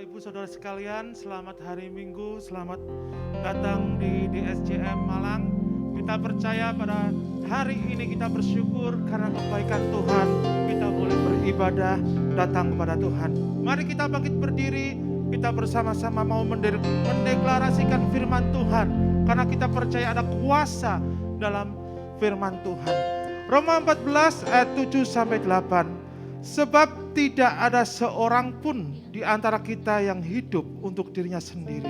Ibu Saudara sekalian, selamat hari Minggu, selamat datang di DSJM Malang. Kita percaya pada hari ini kita bersyukur karena kebaikan Tuhan, kita boleh beribadah datang kepada Tuhan. Mari kita bangkit berdiri, kita bersama-sama mau mendeklarasikan firman Tuhan, karena kita percaya ada kuasa dalam firman Tuhan. Roma 14 ayat 7-8. Sebab tidak ada seorang pun di antara kita yang hidup untuk dirinya sendiri,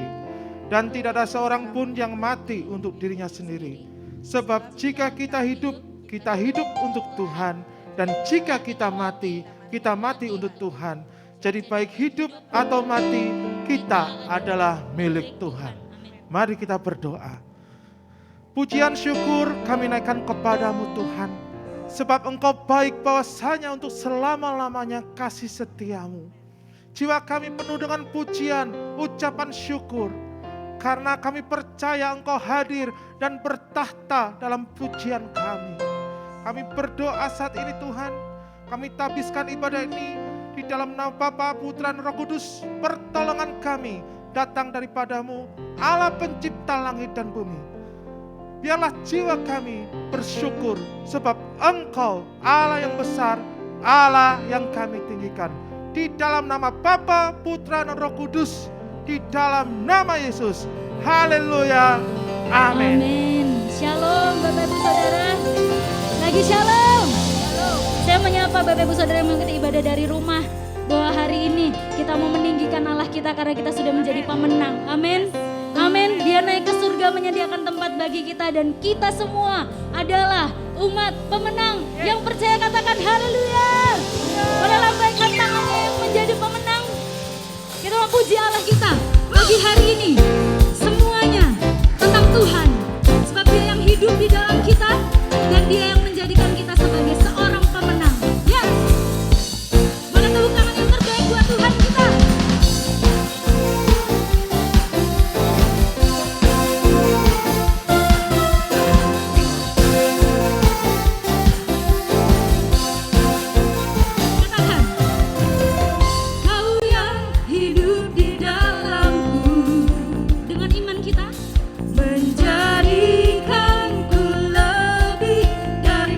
dan tidak ada seorang pun yang mati untuk dirinya sendiri. Sebab jika kita hidup untuk Tuhan, dan jika kita mati untuk Tuhan. Jadi baik hidup atau mati, kita adalah milik Tuhan. Mari kita berdoa. Pujian syukur kami naikkan kepadamu Tuhan, sebab Engkau baik, bahwasanya untuk selama-lamanya kasih setiamu. Jiwa kami penuh dengan pujian, ucapan syukur, karena kami percaya Engkau hadir dan bertahta dalam pujian kami. Kami berdoa saat ini Tuhan, kami tabiskan ibadah ini di dalam nama Bapa, Putra, dan Roh Kudus. Pertolongan kami datang daripadamu, Allah pencipta langit dan bumi. Biarlah jiwa kami bersyukur, sebab Engkau Allah yang besar, Allah yang kami tinggikan. Di dalam nama Bapa, Putra, dan Roh Kudus, di dalam nama Yesus. Haleluya. Amin. Amin. Shalom Bapak Ibu Saudara. Lagi shalom. Saya menyapa Bapak Ibu Saudara yang mengikuti ibadah dari rumah, bahwa hari ini kita mau meninggikan Allah kita karena kita sudah menjadi pemenang. Amin. Amin. Dia naik ke surga menyediakan tempat bagi kita, dan kita semua adalah umat pemenang yang percaya. Katakan haleluya. Boleh lambaikan tangannya yang menjadi pemenang. Kita mau puji Allah kita pagi hari ini. Semuanya tentang Tuhan, sebab Dia yang hidup di dalam kita, dan Dia yang menjadikan kita sebagai seorang pemenang. Ya, boleh tepuk tangan yang terbaik buat Tuhan kita. Menjadikanku lebih dari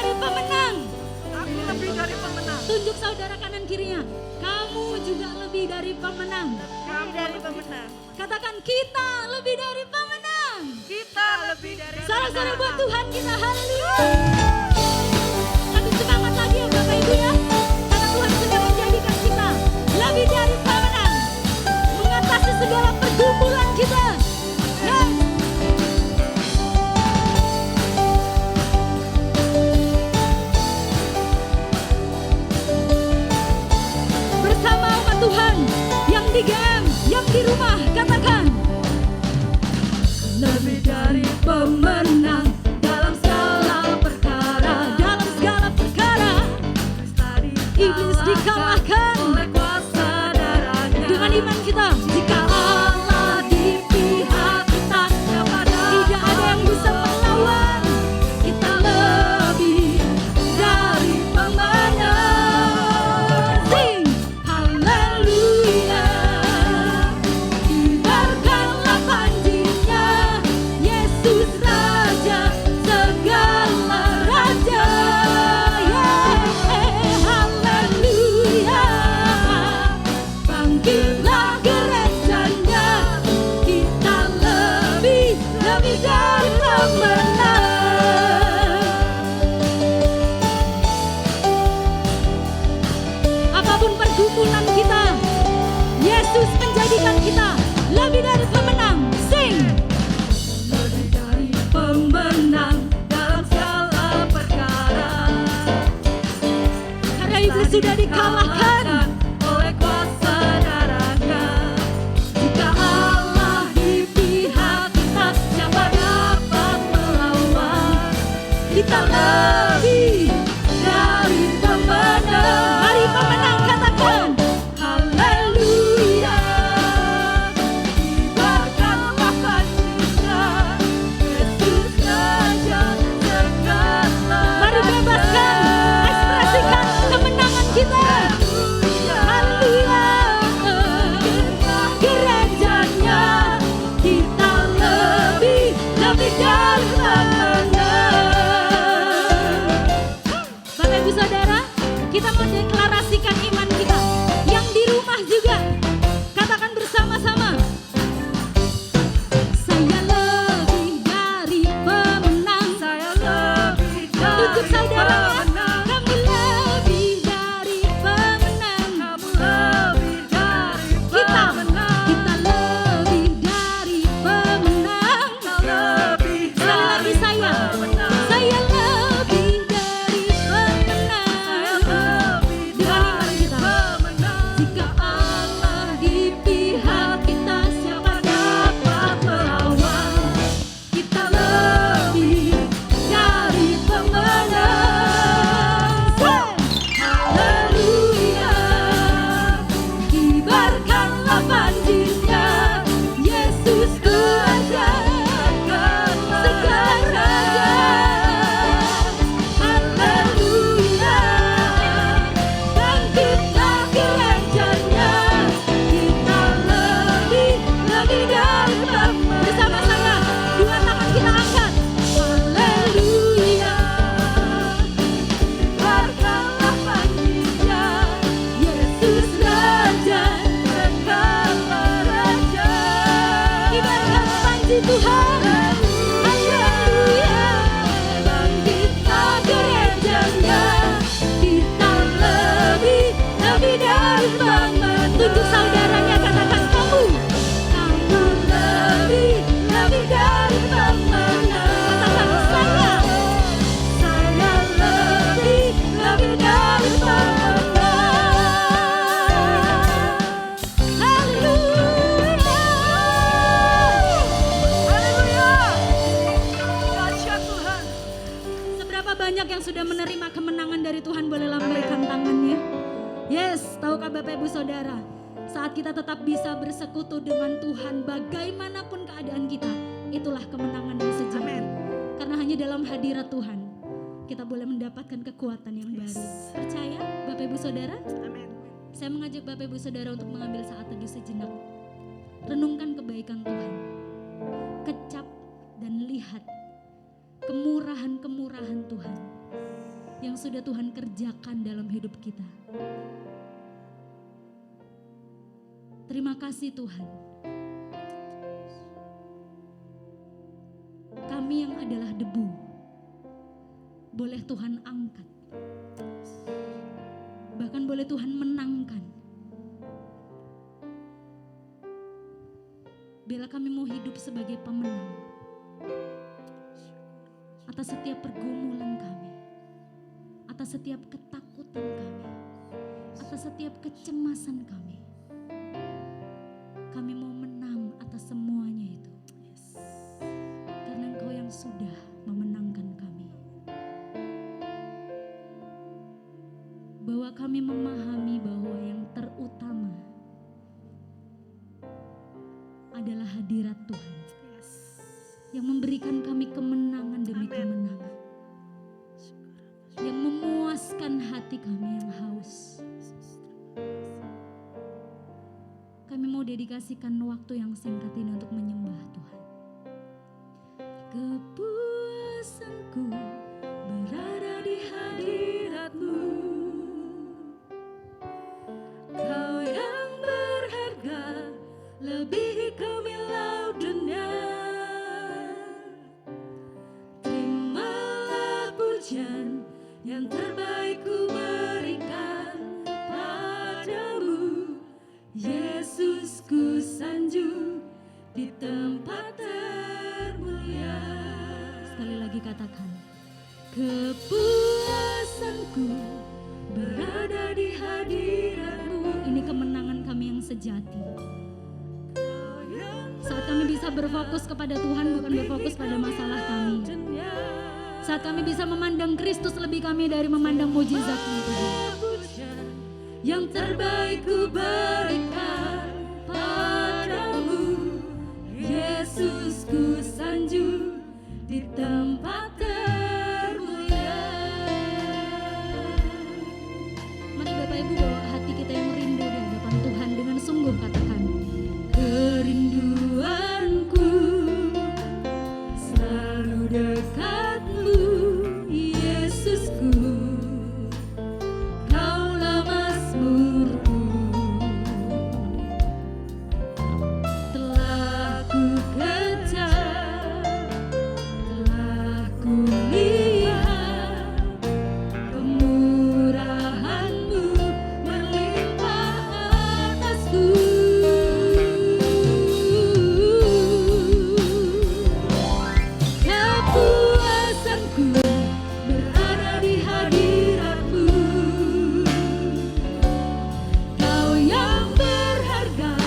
dari pemenang. Aku lebih dari pemenang. Tunjuk saudara kanan kirinya. Kamu juga lebih dari pemenang. Kami dari pemenang. Katakan kita lebih dari pemenang. Kita lebih dari Sorak-sorai buat Tuhan kita, haleluya. Satu semangat lagi ya Bapak Ibu ya. Karena Tuhan sudah menjadikan kita lebih dari pemenang. Mengatasi segala pergumulan kita. Yes. Bersama umat Tuhan yang di GM, yang di rumah, katakan lebih dari pemenang dalam segala perkara, dalam segala perkara. Iblis dikalahkan oleh kuasa darahnya. dengan iman kita. Jika Allah di pihak kita, tidak ada yang bisa melawan. Kita lebih dari pemenang. Sing haleluya. Kibarkanlah panjinya, Yesus Raja segala raja. Haleluya. Bangkitlah gerejanya, kita lebih dari pemenang. Apapun pergumulan kita, Yesus menjadikan kita lebih dari pemenang. Sing. Lebih dari pemenang dalam segala perkara. Karena iblis sudah dikalahkan oleh kuasa darahnya. Jika Allah di pihak kita, siapa dapat melawan? Kita lebih dari pemenang. Mari pemenang katakan haleluya. Kibarkanlah panjinya, Yesus Raja segala Mari bebaskan, ekspresikan kemenangan kita. Haleluya. Gerejanya kita lebih dari pemenang. Bapak Ibu Saudara, kita mau deklarasikan iman kita. Yang di rumah juga, katakan bersama-sama. Saya lebih dari pemenang. Saya lebih Tunjuk dari saudaranya, pemenang. kamu lebih dari pemenang. Kamu lebih dari Kita pemenang. lebih dari pemenang. Kau lebih Sekali lagi dari saya pemenang. lebih dari pemenang. Saya lebih Dengan iman dari kita. pemenang. Jika Allah di pihak kita, siapa dapat melawan? Kita lebih dari pemenang. Haleluya. Kibarkanlah panjinya, Yesus Raja segala raja. Haleluya. Bangkitlah gerejanya, kita lebih dari pemenang. Bersama saya, dua tangan kita angkat. Haleluya. Kibarkanlah panjinya, Yesus Raja segala raja. Kibarkan panji Tuhan. Haleluya. Bangkitlah gerejanya, kita lebih dari pemenang. Tunjuk saudaranya, katakan kamu lebih dari pemenang. Katakan saya lebih dari pemenang. Haleluya. Haleluya. Dahsyat Tuhan. Seberapa banyak yang sudah menerima kemenangan dari Tuhan, boleh lambaikan tangannya. Yes, tahukah Bapak Ibu Saudara, saat kita tetap bisa bersekutu dengan Tuhan bagaimanapun keadaan kita, itulah kemenangan yang sejati. Amin. Karena hanya dalam hadirat Tuhan kita boleh mendapatkan kekuatan yang baru. Percaya Bapak Ibu Saudara? Amin. Saya mengajak Bapak Ibu Saudara untuk mengambil saat teduh sejenak. Renungkan kebaikan Tuhan. Kecap dan lihat kemurahan-kemurahan Tuhan. yang sudah Tuhan kerjakan dalam hidup kita. Terima kasih Tuhan. Kami yang adalah debu, boleh Tuhan angkat. Bahkan boleh Tuhan menangkan. Bila kami mau hidup sebagai pemenang atas setiap pergumulan kami, atas setiap ketakutan kami, atas setiap kecemasan kami. Kami mau menang atas semuanya itu. Karena Engkau yang sudah memenangkan kami. Bahwa kami memahami bahwa yang terutama adalah hadirat Tuhan. Yang memberikan kami kemenangan demi kemenangan. Yang memuaskan hati kami yang haus. Kami mau dedikasikan waktu yang singkat ini untuk menyembah Tuhan. Kepuasanku berada di hadirat-Mu. Kau yang berharga, lebih kemilau dunia. Terimalah pujian yang terbaik ku berikan padamu. Yesus, ku sanjung di tempat termulia. Sekali lagi katakan, kepuasanku berada di hadirat-Mu. Ini kemenangan kami yang sejati. Saat kami bisa berfokus kepada Tuhan, bukan berfokus pada masalah kami. Saat kami bisa memandang Kristus lebih kami dari memandang mujizat-Mu, Tuhan. Yang terbaik ku berikan padamu. Yesus, ku sanjung di tempat termulia. Mari Bapak Ibu bawa hati kita yang rindu di hadapan Tuhan dengan sungguh katakan, kerinduanku selalu dekat-Mu, Yesusku. Kaulah mazmurku, telah ku kejar, telah ku lihat kemurahan-Mu melimpah atasku. Kepuasanku berada di hadirat-Mu. Kau yang berharga,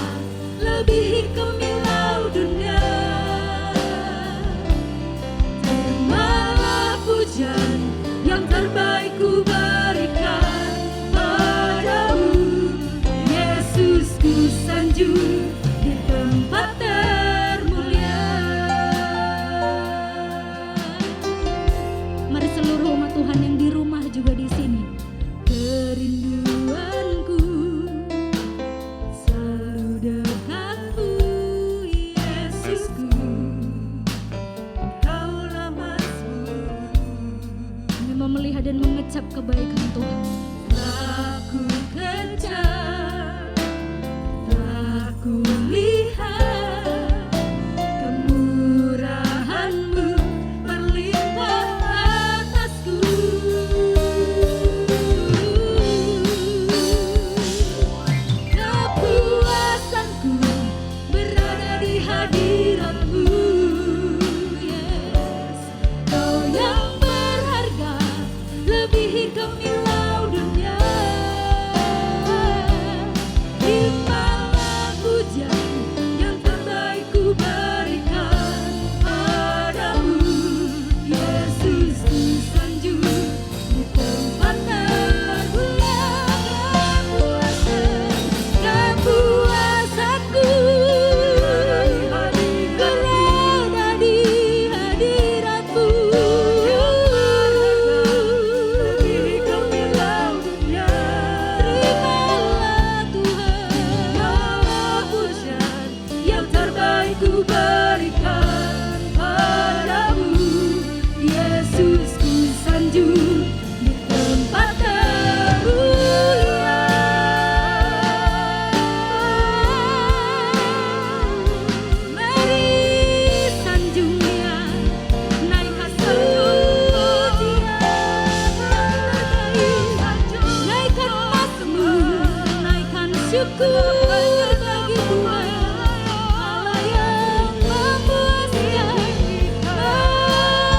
lebih kemilau dunia. Terimalah pujian yang terbaik ku berikan padamu. Yesus, ku sanjung di tempat termulia. Mari seluruh umat Tuhan yang di rumah juga di sini. Kerinduanku selalu dekat-Mu, Yesusku. Kaulah mazmurku. Kami mau melihat dan mengecap kebaikan Tuhan. Telah ku kejar, telah ku lihat kemurahan-Mu berlimpah atasku. Kepuasanku berada di hadirat-Mu, Yes. Kau yang berharga, lebih kemilau dunia. Terimalah pujian yang terbaik ku berikan padamu. Yesus, ku sanjung di tempat termulia. Kepuasanku berada di hadirat-Mu. syukur bagi Tuhan, Allah yang memuaskan,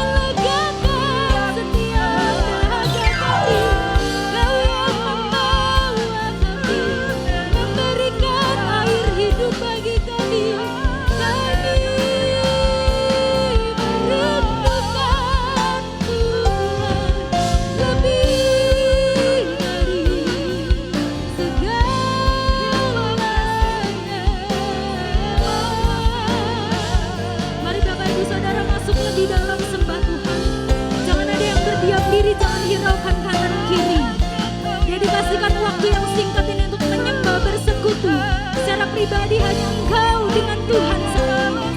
melegakan setiap dahaga kami. Kau yang membawa kami, memberikan air hidup bagi kami. Kami merindukan Tuhan lebih dari segalanya. Mari Bapak Ibu Saudara masuk lebih dalam sembah Tuhan. Jangan ada yang berdiam diri, jangan hiraukan kanan kiri. Dedikasikan waktu yang singkat ini untuk menyembah bersekutu. Secara pribadi hanya engkau dengan Tuhan saat ini.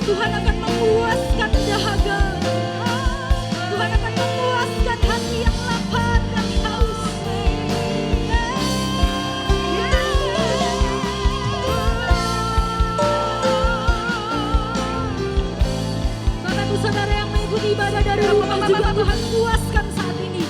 Tuhan akan memuaskan dahaga. Tuhan akan memuaskan hati yang lapar dan haus. Bapak Ibu Saudara yang mengikuti ibadah dari rumah juga Tuhan puaskan saat ini.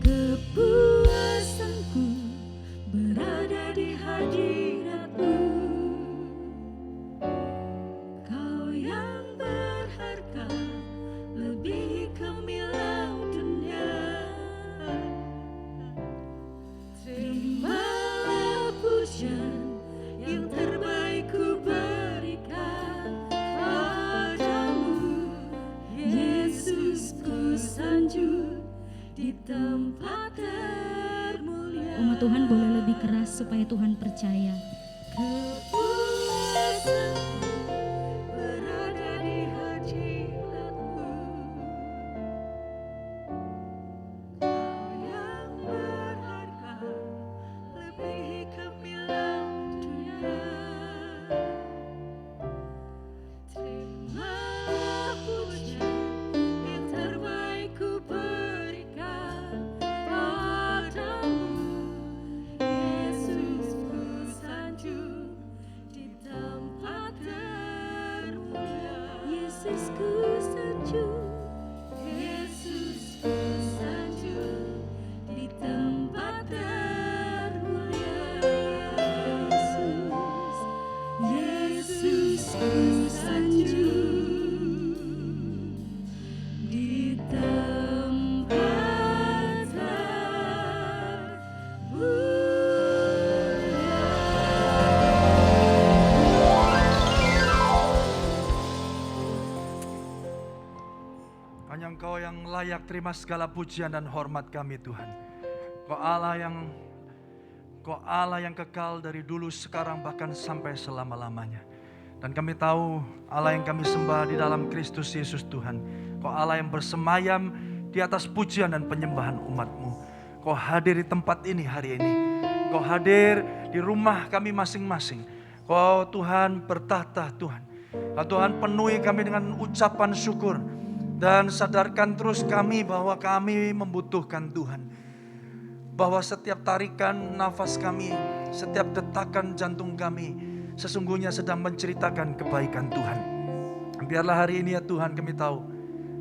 Kepuasanku berada di hadirat-Mu. Kau yang berharga lebih gemilang dunia. Terimalah pujian yang terbaik ku berikan padamu, Yesus, ku sanjung di tempat termulia. Umat Tuhan boleh lebih keras supaya Tuhan percaya. Kepuasanku berada di hadirat-Mu. Kau yang berharga lebih gemilang dunia. Terimalah pujian yang terbaik ku berikan padamu, Yesus, ku sanjung di tempat termulia. Yesus, ku sanjung, Yesus, ku sanjung di tempat termulia. Yesus, Yesus, ku sanjung di tempat Hanya Engkau yang layak terima segala pujian dan hormat kami Tuhan. Kau Allah yang kekal dari dulu, sekarang, bahkan sampai selama-lamanya. Dan kami tahu Allah yang kami sembah di dalam Kristus Yesus Tuhan. Kau Allah yang bersemayam di atas pujian dan penyembahan umat-Mu. Kau hadir di tempat ini hari ini. Kau hadir di rumah kami masing-masing. Kau Tuhan bertahta Tuhan. Kau Tuhan penuhi kami dengan ucapan syukur. Dan sadarkan terus kami bahwa kami membutuhkan Tuhan. Bahwa setiap tarikan nafas kami, setiap detakan jantung kami sesungguhnya sedang menceritakan kebaikan Tuhan. Biarlah hari ini ya Tuhan kami tahu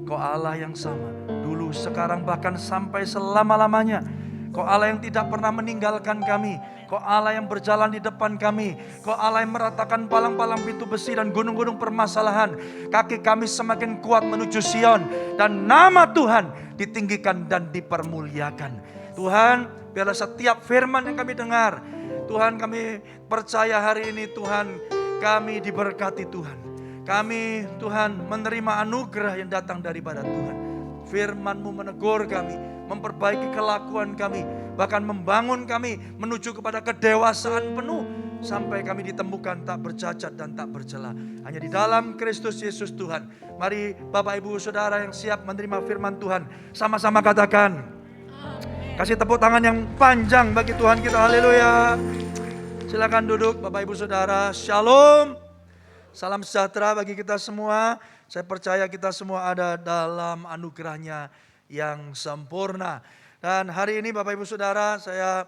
Kau Allah yang sama, dulu, sekarang, bahkan sampai selama-lamanya. Kau Allah yang tidak pernah meninggalkan kami. Kau Allah yang berjalan di depan kami. Kau Allah yang meratakan palang-palang pintu besi dan gunung-gunung permasalahan. Kaki kami semakin kuat menuju Sion. Dan nama Tuhan ditinggikan dan dipermuliakan. Tuhan, biarlah setiap firman yang kami dengar, Tuhan, kami percaya hari ini Tuhan, kami diberkati Tuhan. Kami Tuhan menerima anugerah yang datang daripada Tuhan. Firman-Mu menegur kami, memperbaiki kelakuan kami, bahkan membangun kami menuju kepada kedewasaan penuh, sampai kami ditemukan tak bercacat dan tak bercela. Hanya di dalam Kristus Yesus Tuhan. Mari Bapak Ibu Saudara yang siap menerima firman Tuhan, sama-sama katakan. Kasih tepuk tangan yang panjang bagi Tuhan kita, haleluya. Silakan duduk Bapak Ibu Saudara, shalom. Salam sejahtera bagi kita semua. Saya percaya kita semua ada dalam anugerahnya yang sempurna. Dan hari ini Bapak Ibu Saudara, saya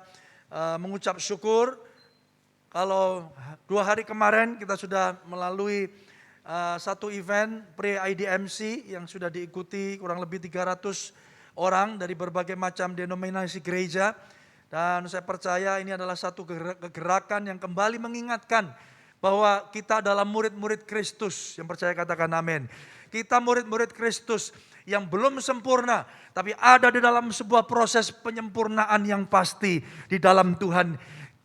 mengucap syukur kalau 2 hari kemarin kita sudah melalui satu event pre-IDMC yang sudah diikuti kurang lebih 300 orang dari berbagai macam denominasi gereja. Dan saya percaya ini adalah satu kegerakan yang kembali mengingatkan bahwa kita adalah murid-murid Kristus. Yang percaya katakan amin. Kita murid-murid Kristus yang belum sempurna, tapi ada di dalam sebuah proses penyempurnaan yang pasti di dalam Tuhan.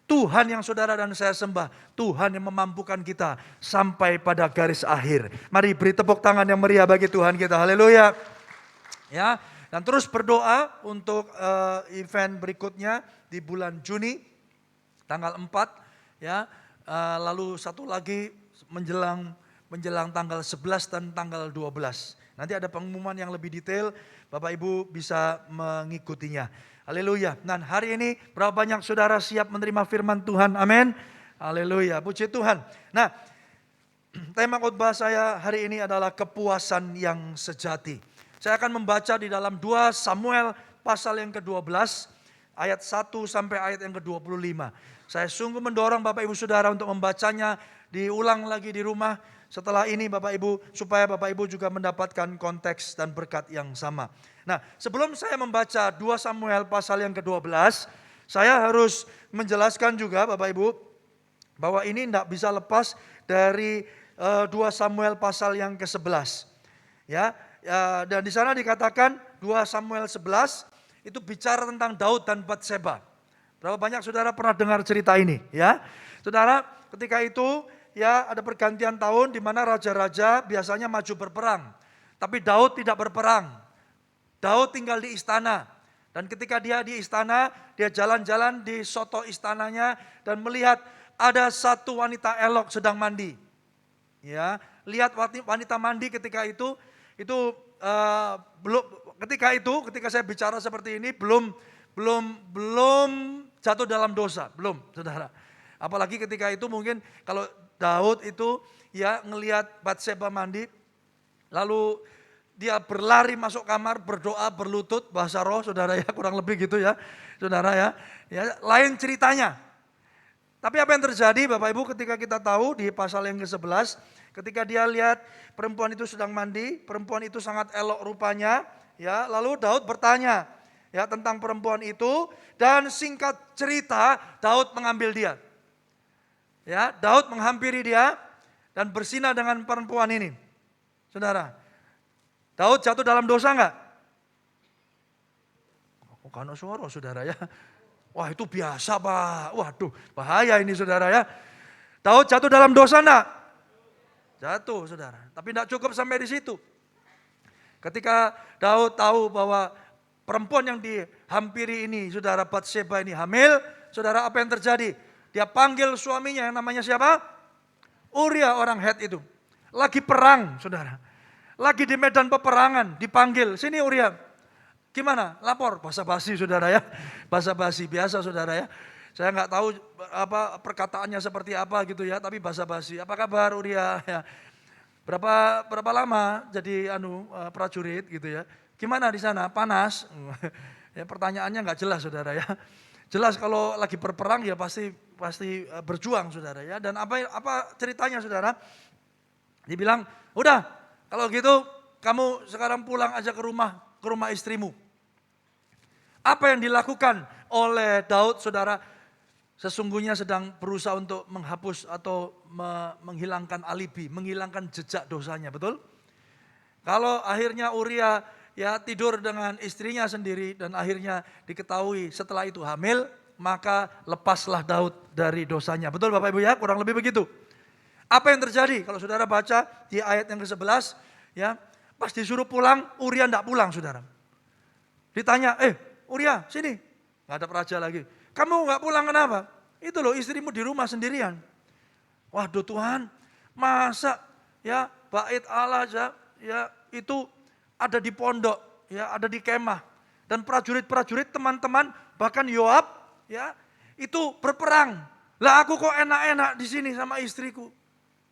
Tuhan yang saudara dan saya sembah, Tuhan yang memampukan kita sampai pada garis akhir. Mari beri tepuk tangan yang meriah bagi Tuhan kita. Haleluya. Ya, dan terus berdoa untuk event berikutnya di bulan Juni tanggal 4 ya. Lalu satu lagi menjelang tanggal 11 dan tanggal 12. Nanti ada pengumuman yang lebih detail, Bapak Ibu bisa mengikutinya. Haleluya. Dan hari ini berapa banyak saudara siap menerima firman Tuhan? Amin. Haleluya. Puji Tuhan. Nah, tema khotbah saya hari ini adalah kepuasan yang sejati. Saya akan membaca di dalam 2 Samuel pasal yang ke-12 ayat 1 sampai ayat yang ke-25. Saya sungguh mendorong Bapak Ibu Saudara untuk membacanya, diulang lagi di rumah setelah ini Bapak Ibu, supaya Bapak Ibu juga mendapatkan konteks dan berkat yang sama. Nah, sebelum saya membaca 2 Samuel pasal yang ke-12, saya harus menjelaskan juga Bapak Ibu, bahwa ini tidak bisa lepas dari 2 Samuel pasal yang ke-11. Ya, dan di sana dikatakan 2 Samuel 11 itu bicara tentang Daud dan Batseba. Berapa banyak saudara pernah dengar cerita ini? Ya, saudara, ketika itu ya ada pergantian tahun di mana raja-raja biasanya maju berperang, tapi Daud tidak berperang. Daud tinggal di istana, dan ketika dia di istana, dia jalan-jalan di soto istananya dan melihat ada satu wanita elok sedang mandi. Ya, lihat wanita mandi ketika itu ketika saya bicara seperti ini belum jatuh dalam dosa, belum, saudara. Apalagi ketika itu mungkin kalau Daud itu ya ngelihat Batseba mandi, lalu dia berlari masuk kamar, berdoa, berlutut, bahasa roh, saudara ya, kurang lebih gitu ya, saudara ya. Ya, lain ceritanya. Tapi apa yang terjadi Bapak Ibu ketika kita tahu di pasal yang ke-11, ketika dia lihat perempuan itu sedang mandi, perempuan itu sangat elok rupanya, ya, lalu Daud bertanya ya tentang perempuan itu, dan singkat cerita Daud mengambil dia. Ya, Daud menghampiri dia dan berzina dengan perempuan ini. Saudara, Daud jatuh dalam dosa enggak? Oh, kan suara saudara ya. Wah, itu biasa Pak. Waduh, bahaya ini saudara ya. Daud jatuh dalam dosa enggak? Jatuh saudara. Tapi enggak cukup sampai di situ. Ketika Daud tahu bahwa perempuan yang dihampiri ini, saudara Batseba ini hamil, saudara apa yang terjadi? Dia panggil suaminya yang namanya siapa? Uria orang Het itu. Lagi perang saudara. Lagi di medan peperangan, dipanggil, sini Uria. Gimana? Lapor, basa-basi saudara ya. Basa-basi biasa saudara ya. Saya nggak tahu apa perkataannya seperti apa gitu ya, tapi basa-basi. Apa kabar Uria? Ya. Berapa lama jadi prajurit gitu ya. Gimana di sana? Panas? Ya, pertanyaannya nggak jelas saudara ya. Jelas kalau lagi berperang ya pasti berjuang saudara ya. Dan apa ceritanya saudara? Dibilang, udah kalau gitu kamu sekarang pulang aja ke rumah istrimu. Apa yang dilakukan oleh Daud saudara? Sesungguhnya sedang berusaha untuk menghapus atau menghilangkan alibi, menghilangkan jejak dosanya, betul? Kalau akhirnya Uria ya tidur dengan istrinya sendiri dan akhirnya diketahui setelah itu hamil, maka lepaslah Daud dari dosanya. Betul Bapak Ibu ya? Kurang lebih begitu. Apa yang terjadi? Kalau saudara baca di ayat yang ke-11, ya, pas disuruh pulang, Uria enggak pulang saudara. Ditanya, Uria sini. Enggak ada praja lagi. Kamu enggak pulang kenapa? Itu loh istrimu di rumah sendirian. Waduh Tuhan, masa ya bait Allah ya itu ada di pondok, ya ada di kemah. Dan prajurit-prajurit teman-teman, bahkan Yoab, ya itu berperang. Lah aku kok enak-enak di sini sama istriku.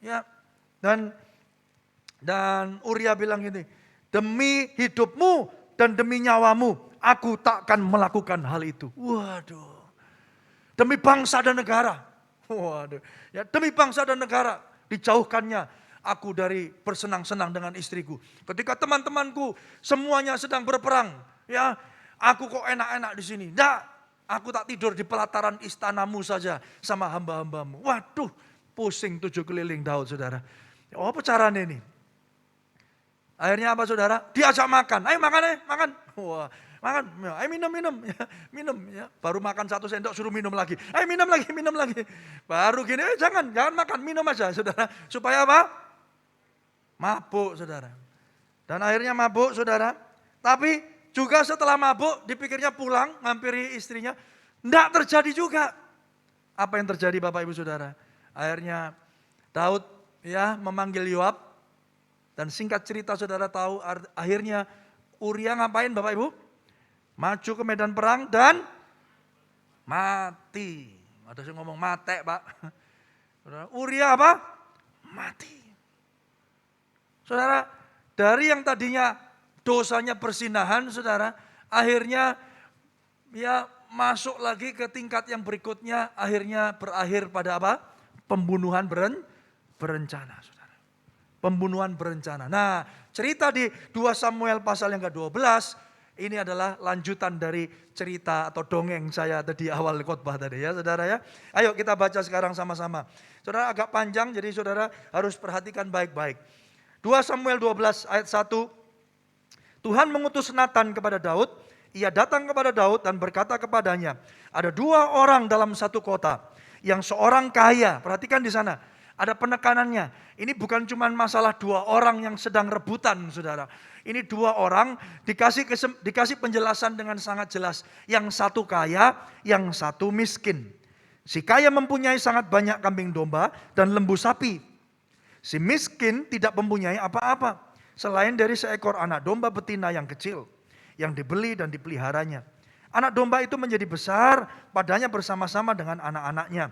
Ya, dan Dan Uria bilang gini, demi hidupmu dan demi nyawamu, aku takkan melakukan hal itu. Waduh. Demi bangsa dan negara. Waduh. Ya, demi bangsa dan negara, dijauhkannya aku dari bersenang-senang dengan istriku. Ketika teman-temanku semuanya sedang berperang, ya, aku kok enak-enak di sini. Enggak, aku tak tidur di pelataran istanamu saja sama hamba-hambamu. Waduh, pusing 7 keliling Daud, saudara. Oh, apa caranya ini? Akhirnya apa, saudara? Diajak makan. Ayo makan, makan. Wah, makan. Ayo minum. Ya, minum. Ya. Baru makan 1 sendok suruh minum lagi. Ayo minum lagi. Baru gini, jangan makan, minum aja, saudara. Supaya apa? Mabuk, saudara. Dan akhirnya mabuk, saudara. Tapi juga setelah mabuk, dipikirnya pulang, ngampiri istrinya. Enggak terjadi juga. Apa yang terjadi, Bapak Ibu Saudara? Akhirnya Daud ya memanggil Yoab. Dan singkat cerita, saudara tahu, akhirnya Uria ngapain, Bapak Ibu? Maju ke medan perang dan mati. Ada yang ngomong mate, Pak. Uria apa? Mati. Saudara, dari yang tadinya dosanya persinahan, saudara, akhirnya ya masuk lagi ke tingkat yang berikutnya, akhirnya berakhir pada apa? Pembunuhan berencana, saudara. Pembunuhan berencana. Nah, cerita di 2 Samuel pasal yang ke-12, ini adalah lanjutan dari cerita atau dongeng saya tadi awal khotbah tadi ya, saudara ya. Ayo kita baca sekarang sama-sama. Saudara, agak panjang, jadi saudara harus perhatikan baik-baik. 2 Samuel 12 ayat 1. Tuhan mengutus Natan kepada Daud. Ia datang kepada Daud dan berkata kepadanya, ada 2 orang dalam satu kota, yang seorang kaya. Perhatikan di sana, ada penekanannya. Ini bukan cuma masalah 2 orang yang sedang rebutan, saudara. Ini 2 orang dikasih penjelasan dengan sangat jelas. Yang satu kaya, yang satu miskin. Si kaya mempunyai sangat banyak kambing domba dan lembu sapi. Si miskin tidak mempunyai apa-apa selain dari seekor anak domba betina yang kecil, yang dibeli dan dipeliharanya. Anak domba itu menjadi besar padanya bersama-sama dengan anak-anaknya.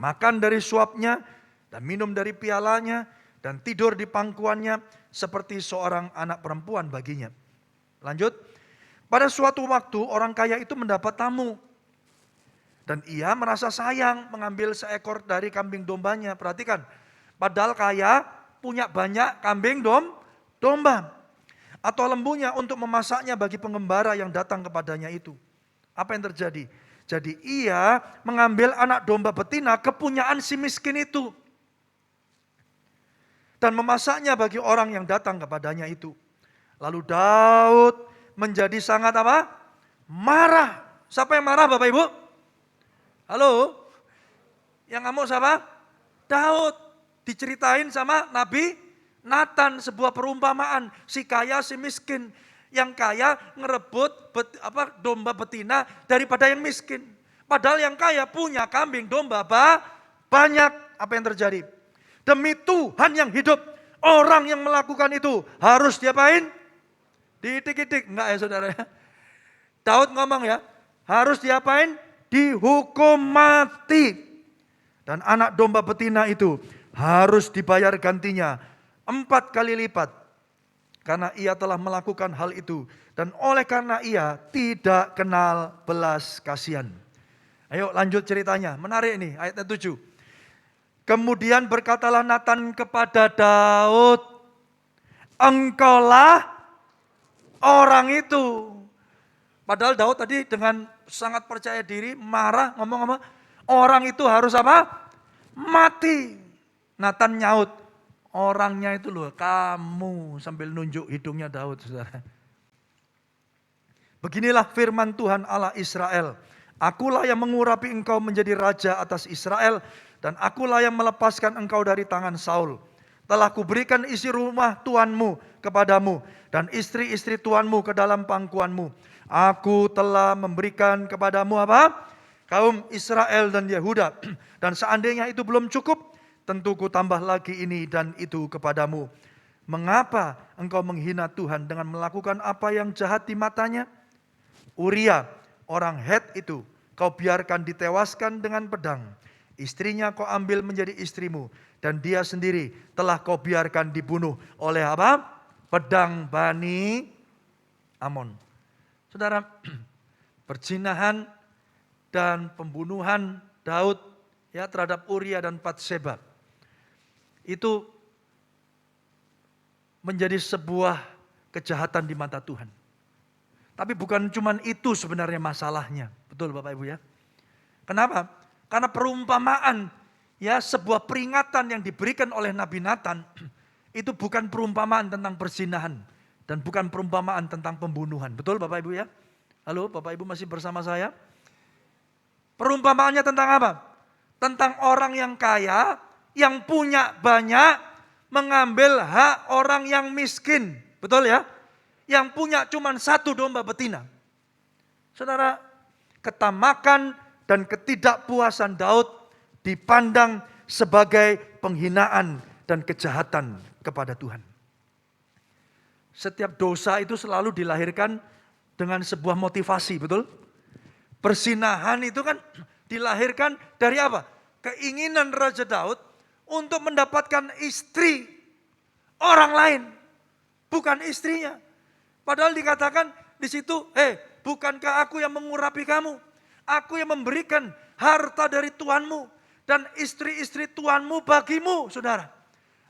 Makan dari suapnya dan minum dari pialanya dan tidur di pangkuannya seperti seorang anak perempuan baginya. Lanjut. Pada suatu waktu orang kaya itu mendapat tamu. Dan ia merasa sayang mengambil seekor dari kambing dombanya. Perhatikan. Padahal kaya punya banyak kambing domba. Atau lembunya untuk memasaknya bagi pengembara yang datang kepadanya itu. Apa yang terjadi? Jadi ia mengambil anak domba betina kepunyaan si miskin itu. Dan memasaknya bagi orang yang datang kepadanya itu. Lalu Daud menjadi sangat apa? Marah. Siapa yang marah, Bapak Ibu? Halo? Yang ngamuk siapa? Daud. Diceritain sama Nabi Natan sebuah perumpamaan. Si kaya, si miskin. Yang kaya ngerebut domba betina daripada yang miskin. Padahal yang kaya punya kambing domba banyak. Apa yang terjadi? Demi Tuhan yang hidup, orang yang melakukan itu harus diapain? Diitik-itik. Enggak ya, saudara ya? Daud ngomong ya, harus diapain? Dihukum mati. Dan anak domba betina itu harus dibayar gantinya 4 kali lipat. Karena ia telah melakukan hal itu. Dan oleh karena ia tidak kenal belas kasihan. Ayo lanjut ceritanya. Menarik ini ayat 7. Kemudian berkatalah Natan kepada Daud, engkaulah orang itu. Padahal Daud tadi dengan sangat percaya diri, marah, ngomong apa? Orang itu harus apa? Mati. Natan nyaut, orangnya itu loh, kamu, sambil nunjuk hidungnya Daud, saudara. Beginilah firman Tuhan Allah Israel. Akulah yang mengurapi engkau menjadi raja atas Israel. Dan akulah yang melepaskan engkau dari tangan Saul. Telah kuberikan isi rumah Tuanmu kepadamu. Dan istri-istri Tuanmu ke dalam pangkuanmu. Aku telah memberikan kepadamu apa? Kaum Israel dan Yehuda. Dan seandainya itu belum cukup, tentu ku tambah lagi ini dan itu kepadamu. Mengapa engkau menghina Tuhan dengan melakukan apa yang jahat di matanya? Uria, orang Het itu, kau biarkan ditewaskan dengan pedang. Istrinya kau ambil menjadi istrimu, dan dia sendiri telah kau biarkan dibunuh oleh apa? Pedang Bani Amon. Saudara, perzinahan dan pembunuhan Daud ya terhadap Uria dan Batseba itu menjadi sebuah kejahatan di mata Tuhan. Tapi bukan cuma itu sebenarnya masalahnya. Betul Bapak Ibu ya. Kenapa? Karena perumpamaan ya sebuah peringatan yang diberikan oleh Nabi Nathan itu bukan perumpamaan tentang perzinahan dan bukan perumpamaan tentang pembunuhan. Betul Bapak Ibu ya? Halo Bapak Ibu masih bersama saya? Perumpamaannya tentang apa? Tentang orang yang kaya, yang punya banyak, mengambil hak orang yang miskin. Betul ya? Yang punya cuma satu domba betina. Saudara, ketamakan dan ketidakpuasan Daud dipandang sebagai penghinaan dan kejahatan kepada Tuhan. Setiap dosa itu selalu dilahirkan dengan sebuah motivasi, betul? Perzinahan itu kan dilahirkan dari apa? Keinginan Raja Daud untuk mendapatkan istri orang lain, bukan istrinya. Padahal dikatakan di situ, bukankah aku yang mengurapi kamu? Aku yang memberikan harta dari Tuhanmu dan istri-istri Tuhanmu bagimu, saudara.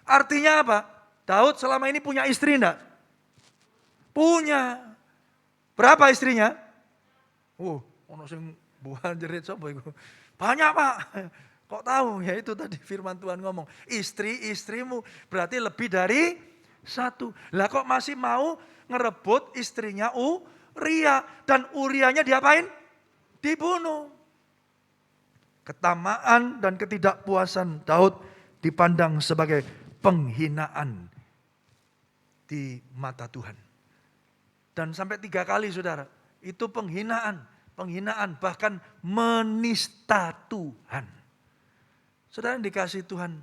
Artinya apa? Daud selama ini punya istri enggak? Punya. Berapa istrinya? Ono sing buah jerit sapa iku. Banyak, Pak. Kok tahu? Ya itu tadi firman Tuhan ngomong, istri-istrimu berarti lebih dari satu. Lah kok masih mau ngerebut istrinya Uria dan Urianya diapain? Dibunuh. Ketamaan dan ketidakpuasan Daud dipandang sebagai penghinaan di mata Tuhan. Dan sampai 3 kali saudara, itu penghinaan, bahkan menista Tuhan. Saudara yang dikasihi Tuhan,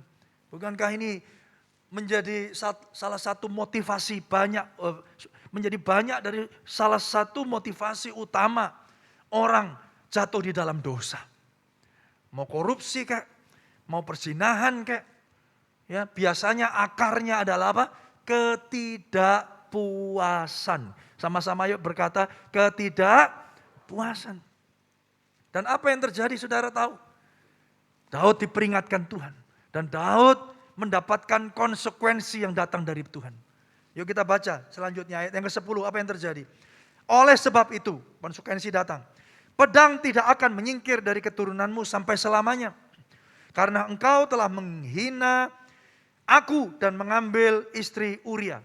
bukankah ini menjadi salah satu motivasi menjadi salah satu motivasi utama orang jatuh di dalam dosa. Mau korupsi kek, mau perzinahan kek. Ya, biasanya akarnya adalah apa? Ketidakpuasan. Sama-sama yuk berkata ketidakpuasan. Dan apa yang terjadi saudara tahu? Daud diperingatkan Tuhan. Dan Daud mendapatkan konsekuensi yang datang dari Tuhan. Yuk kita baca selanjutnya ayat yang ke-10. Apa yang terjadi? Oleh sebab itu, konsekuensi datang. Pedang tidak akan menyingkir dari keturunanmu sampai selamanya. Karena engkau telah menghina aku dan mengambil istri Uria.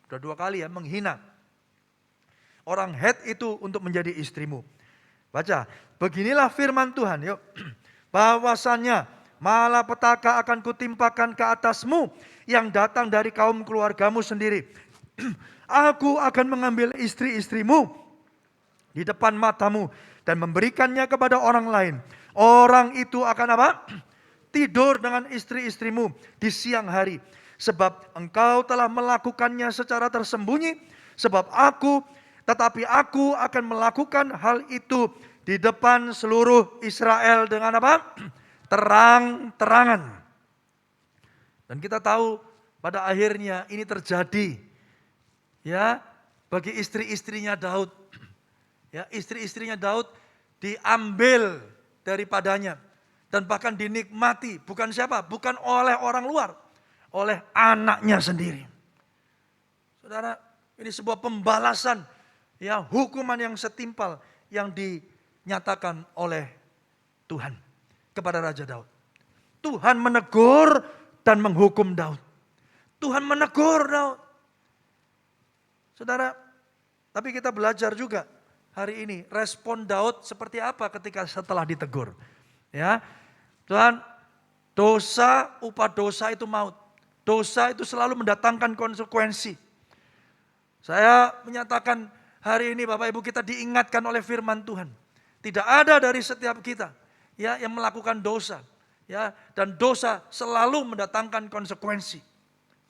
Sudah 2 kali ya, menghina. Orang Het itu untuk menjadi istrimu. Baca, beginilah firman Tuhan. Yuk. Bahwasannya malapetaka akan kutimpakan ke atasmu yang datang dari kaum keluargamu sendiri. Aku akan mengambil istri-istrimu di depan matamu dan memberikannya kepada orang lain. Orang itu akan apa? Tidur dengan istri-istrimu di siang hari. Sebab engkau telah melakukannya secara tersembunyi. Tetapi aku akan melakukan hal itu di depan seluruh Israel dengan apa? Terang-terangan. Dan kita tahu pada akhirnya ini terjadi. Ya, bagi istri-istrinya Daud. Ya, istri-istrinya Daud diambil daripadanya dan bahkan dinikmati bukan siapa? Bukan oleh orang luar, oleh anaknya sendiri. Saudara, ini sebuah pembalasan ya, hukuman yang setimpal yang dinyatakan oleh Tuhan kepada Raja Daud. Tuhan menegur dan menghukum Daud. Tuhan menegur Daud. Saudara, tapi kita belajar juga hari ini, respon Daud seperti apa ketika setelah ditegur. Ya, Tuhan, upah dosa itu maut. Dosa itu selalu mendatangkan konsekuensi. Saya menyatakan hari ini Bapak Ibu kita diingatkan oleh firman Tuhan. Tidak ada dari setiap kita ya yang melakukan dosa. Ya, dan dosa selalu mendatangkan konsekuensi.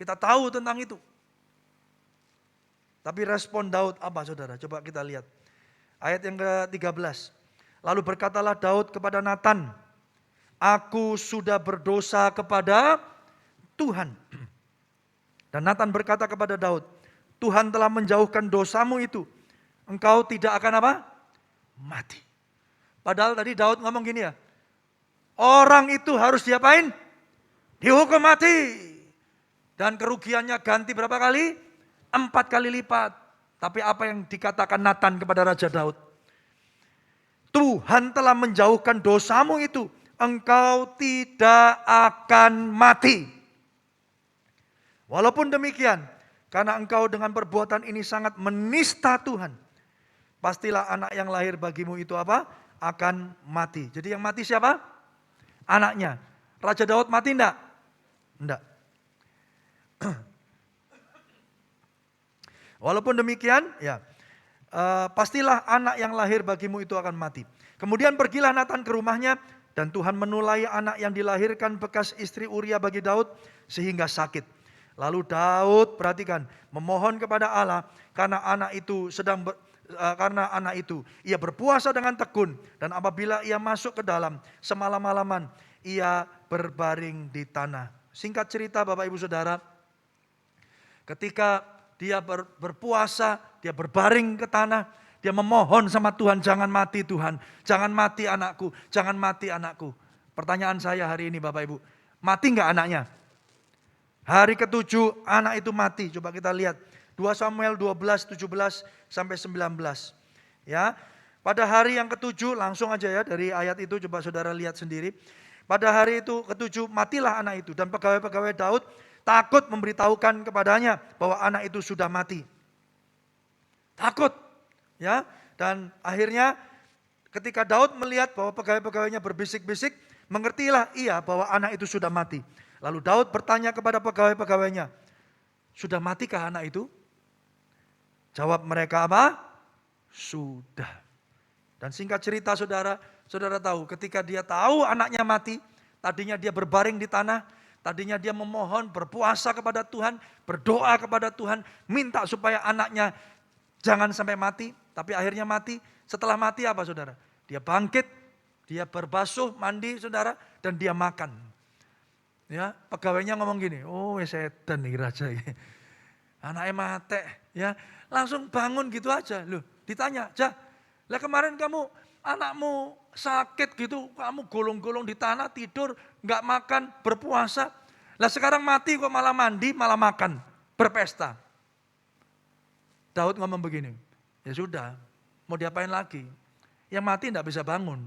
Kita tahu tentang itu. Tapi respon Daud apa saudara? Coba kita lihat. Ayat yang ke-13. Lalu berkatalah Daud kepada Nathan, aku sudah berdosa kepada Tuhan. Dan Nathan berkata kepada Daud, Tuhan telah menjauhkan dosamu itu. Engkau tidak akan apa? Mati. Padahal tadi Daud ngomong gini ya, orang itu harus diapain? Dihukum mati. Dan kerugiannya ganti berapa kali? 4 kali lipat. Tapi apa yang dikatakan Nathan kepada Raja Daud? Tuhan telah menjauhkan dosamu itu. Engkau tidak akan mati. Walaupun demikian, karena engkau dengan perbuatan ini sangat menista Tuhan, pastilah anak yang lahir bagimu itu apa? Akan mati. Jadi yang mati siapa? Anaknya. Raja Daud mati enggak? Enggak. Walaupun demikian, ya pastilah anak yang lahir bagimu itu akan mati. Kemudian pergilah Nathan ke rumahnya, dan Tuhan menulai anak yang dilahirkan bekas istri Uria bagi Daud sehingga sakit. Lalu Daud, perhatikan, memohon kepada Allah karena anak itu ia berpuasa dengan tekun, dan apabila ia masuk ke dalam semalam-malaman ia berbaring di tanah. Singkat cerita Bapak Ibu Saudara, ketika dia berpuasa, dia berbaring ke tanah, dia memohon sama Tuhan, jangan mati Tuhan, jangan mati anakku, jangan mati anakku. Pertanyaan saya hari ini Bapak Ibu, mati enggak anaknya? Hari ke-7 anak itu mati. Coba kita lihat 2 Samuel 12, 17 sampai 19. Ya, pada hari yang ke-7 langsung aja ya dari ayat itu coba saudara lihat sendiri. Pada hari itu ke-7 matilah anak itu, dan pegawai-pegawai Daud takut memberitahukan kepadanya bahwa anak itu sudah mati. Takut, ya. Dan akhirnya ketika Daud melihat bahwa pegawai-pegawainya berbisik-bisik, mengertilah ia bahwa anak itu sudah mati. Lalu Daud bertanya kepada pegawai-pegawainya, sudah matikah anak itu? Jawab mereka apa? Sudah. Dan singkat cerita saudara tahu ketika dia tahu anaknya mati, tadinya dia berbaring di tanah, tadinya dia memohon, berpuasa kepada Tuhan, berdoa kepada Tuhan, minta supaya anaknya jangan sampai mati, tapi akhirnya mati. Setelah mati apa saudara? Dia bangkit, dia berbasuh, mandi saudara, dan dia makan. Ya, pegawainya ngomong gini, oh setan nih raja ini. Anaknya mati, ya. Langsung bangun gitu aja. Loh, ditanya, "Jah, lah kemarin kamu anakmu sakit gitu, kamu golong-golong di tanah, tidur, enggak makan, berpuasa. Lah sekarang mati kok malah mandi, malah makan, berpesta." Daud ngomong begini, ya sudah, mau diapain lagi? Yang mati enggak bisa bangun.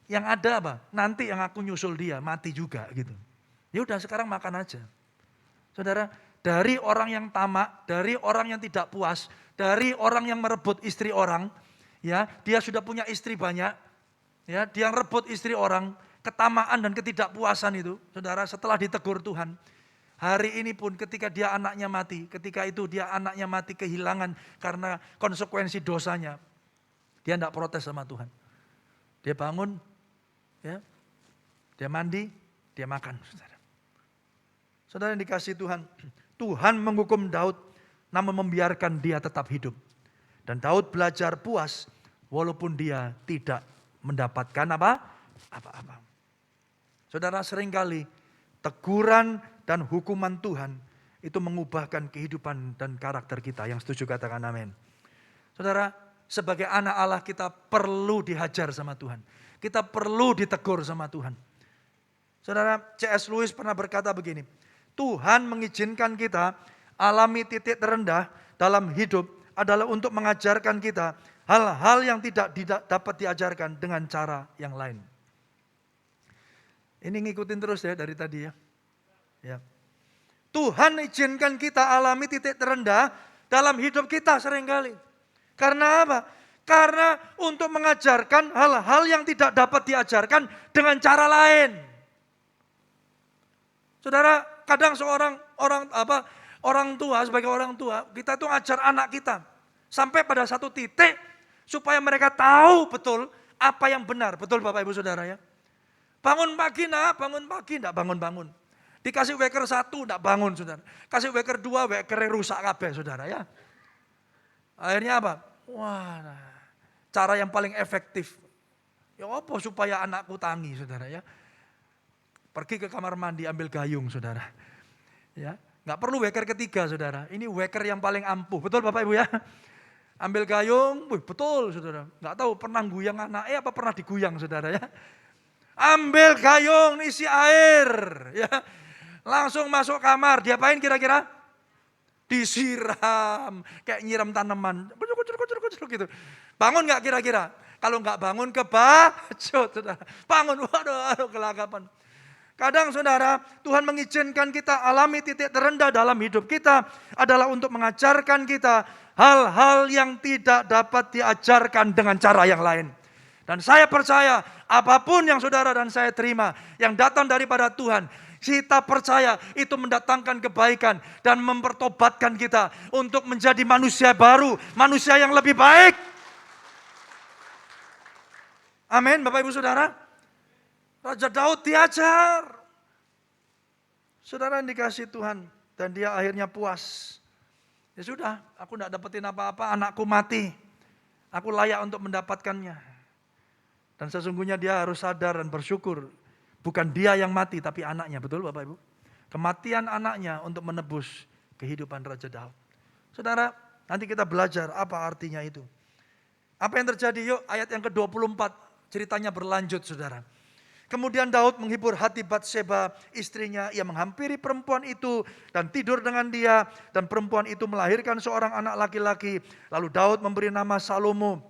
Yang ada apa? Nanti yang aku nyusul dia, mati juga gitu. Ya udah sekarang makan aja. Saudara, dari orang yang tamak, dari orang yang tidak puas, dari orang yang merebut istri orang, ya, dia sudah punya istri banyak, ya, dia rebut istri orang, ketamaan dan ketidakpuasan itu, saudara, setelah ditegur Tuhan, hari ini pun ketika dia anaknya mati, ketika itu dia anaknya mati kehilangan karena konsekuensi dosanya, dia tidak protes sama Tuhan. Dia bangun, ya, dia mandi, dia makan, saudara. Saudara yang dikasihi Tuhan, Tuhan menghukum Daud namun membiarkan dia tetap hidup. Dan Daud belajar puas walaupun dia tidak mendapatkan apa-apa. Saudara, seringkali teguran dan hukuman Tuhan itu mengubahkan kehidupan dan karakter kita. Yang setuju katakan amin. Saudara, sebagai anak Allah kita perlu dihajar sama Tuhan. Kita perlu ditegur sama Tuhan. Saudara, C.S. Lewis pernah berkata begini, Tuhan mengizinkan kita alami titik terendah dalam hidup adalah untuk mengajarkan kita hal-hal yang tidak dapat diajarkan dengan cara yang lain. Ini ngikutin terus ya dari tadi ya. Ya. Tuhan izinkan kita alami titik terendah dalam hidup kita seringkali. Karena apa? Karena untuk mengajarkan hal-hal yang tidak dapat diajarkan dengan cara lain. Saudara, kadang orang tua, sebagai orang tua, kita tuh ajar anak kita sampai pada satu titik supaya mereka tahu betul apa yang benar. Betul Bapak Ibu Saudara ya. Bangun pagi enggak bangun-bangun. Dikasih weker 1 enggak bangun saudara. Kasih weker 2, wekernya rusak kabeh saudara ya. Akhirnya apa? Wah, cara yang paling efektif. Ya apa supaya anakku tangi saudara ya. Pergi ke kamar mandi ambil gayung saudara. Ya, nggak perlu weker ketiga saudara. Ini weker yang paling ampuh. Betul Bapak Ibu ya? Ambil gayung, betul saudara. Nggak tahu pernah guyang anaknya apa pernah diguyang saudara ya. Ambil gayung isi air. Ya, langsung masuk kamar. Diapain kira-kira? Disiram. Kayak nyiram tanaman. Kucur gitu. Bangun nggak kira-kira? Kalau nggak bangun kebacut saudara. Bangun, waduh kelagapan. Kadang saudara, Tuhan mengizinkan kita alami titik terendah dalam hidup kita adalah untuk mengajarkan kita hal-hal yang tidak dapat diajarkan dengan cara yang lain. Dan saya percaya apapun yang saudara dan saya terima yang datang daripada Tuhan, kita percaya itu mendatangkan kebaikan dan mempertobatkan kita untuk menjadi manusia baru, manusia yang lebih baik. Amin Bapak Ibu Saudara. Raja Daud diajar. Saudara yang dikasihi Tuhan. Dan dia akhirnya puas. Ya sudah, aku tidak dapetin apa-apa, anakku mati. Aku layak untuk mendapatkannya. Dan sesungguhnya dia harus sadar dan bersyukur. Bukan dia yang mati, tapi anaknya. Betul Bapak Ibu? Kematian anaknya untuk menebus kehidupan Raja Daud. Saudara, nanti kita belajar apa artinya itu. Apa yang terjadi? Yuk ayat yang ke-24. Ceritanya berlanjut saudara. Kemudian Daud menghibur hati Batseba istrinya. Ia menghampiri perempuan itu dan tidur dengan dia. Dan perempuan itu melahirkan seorang anak laki-laki. Lalu Daud memberi nama Salomo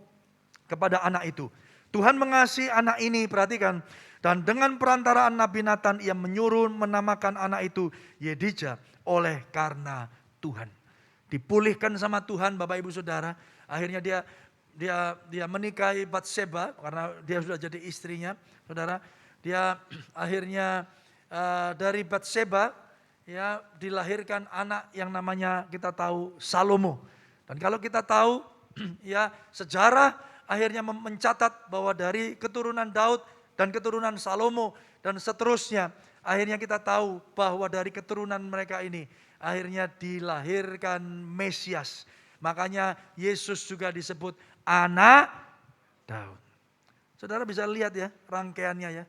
kepada anak itu. Tuhan mengasihi anak ini, perhatikan. Dan dengan perantaraan Nabi Nathan ia menyuruh menamakan anak itu Yedija oleh karena Tuhan. Dipulihkan sama Tuhan Bapak Ibu Saudara. Akhirnya dia menikahi Batseba karena dia sudah jadi istrinya, saudara. Dia akhirnya dari Batseba ya dilahirkan anak yang namanya kita tahu Salomo. Dan kalau kita tahu ya sejarah akhirnya mencatat bahwa dari keturunan Daud dan keturunan Salomo dan seterusnya, akhirnya kita tahu bahwa dari keturunan mereka ini akhirnya dilahirkan Mesias. Makanya Yesus juga disebut anak Daud. Saudara bisa lihat ya rangkaiannya ya.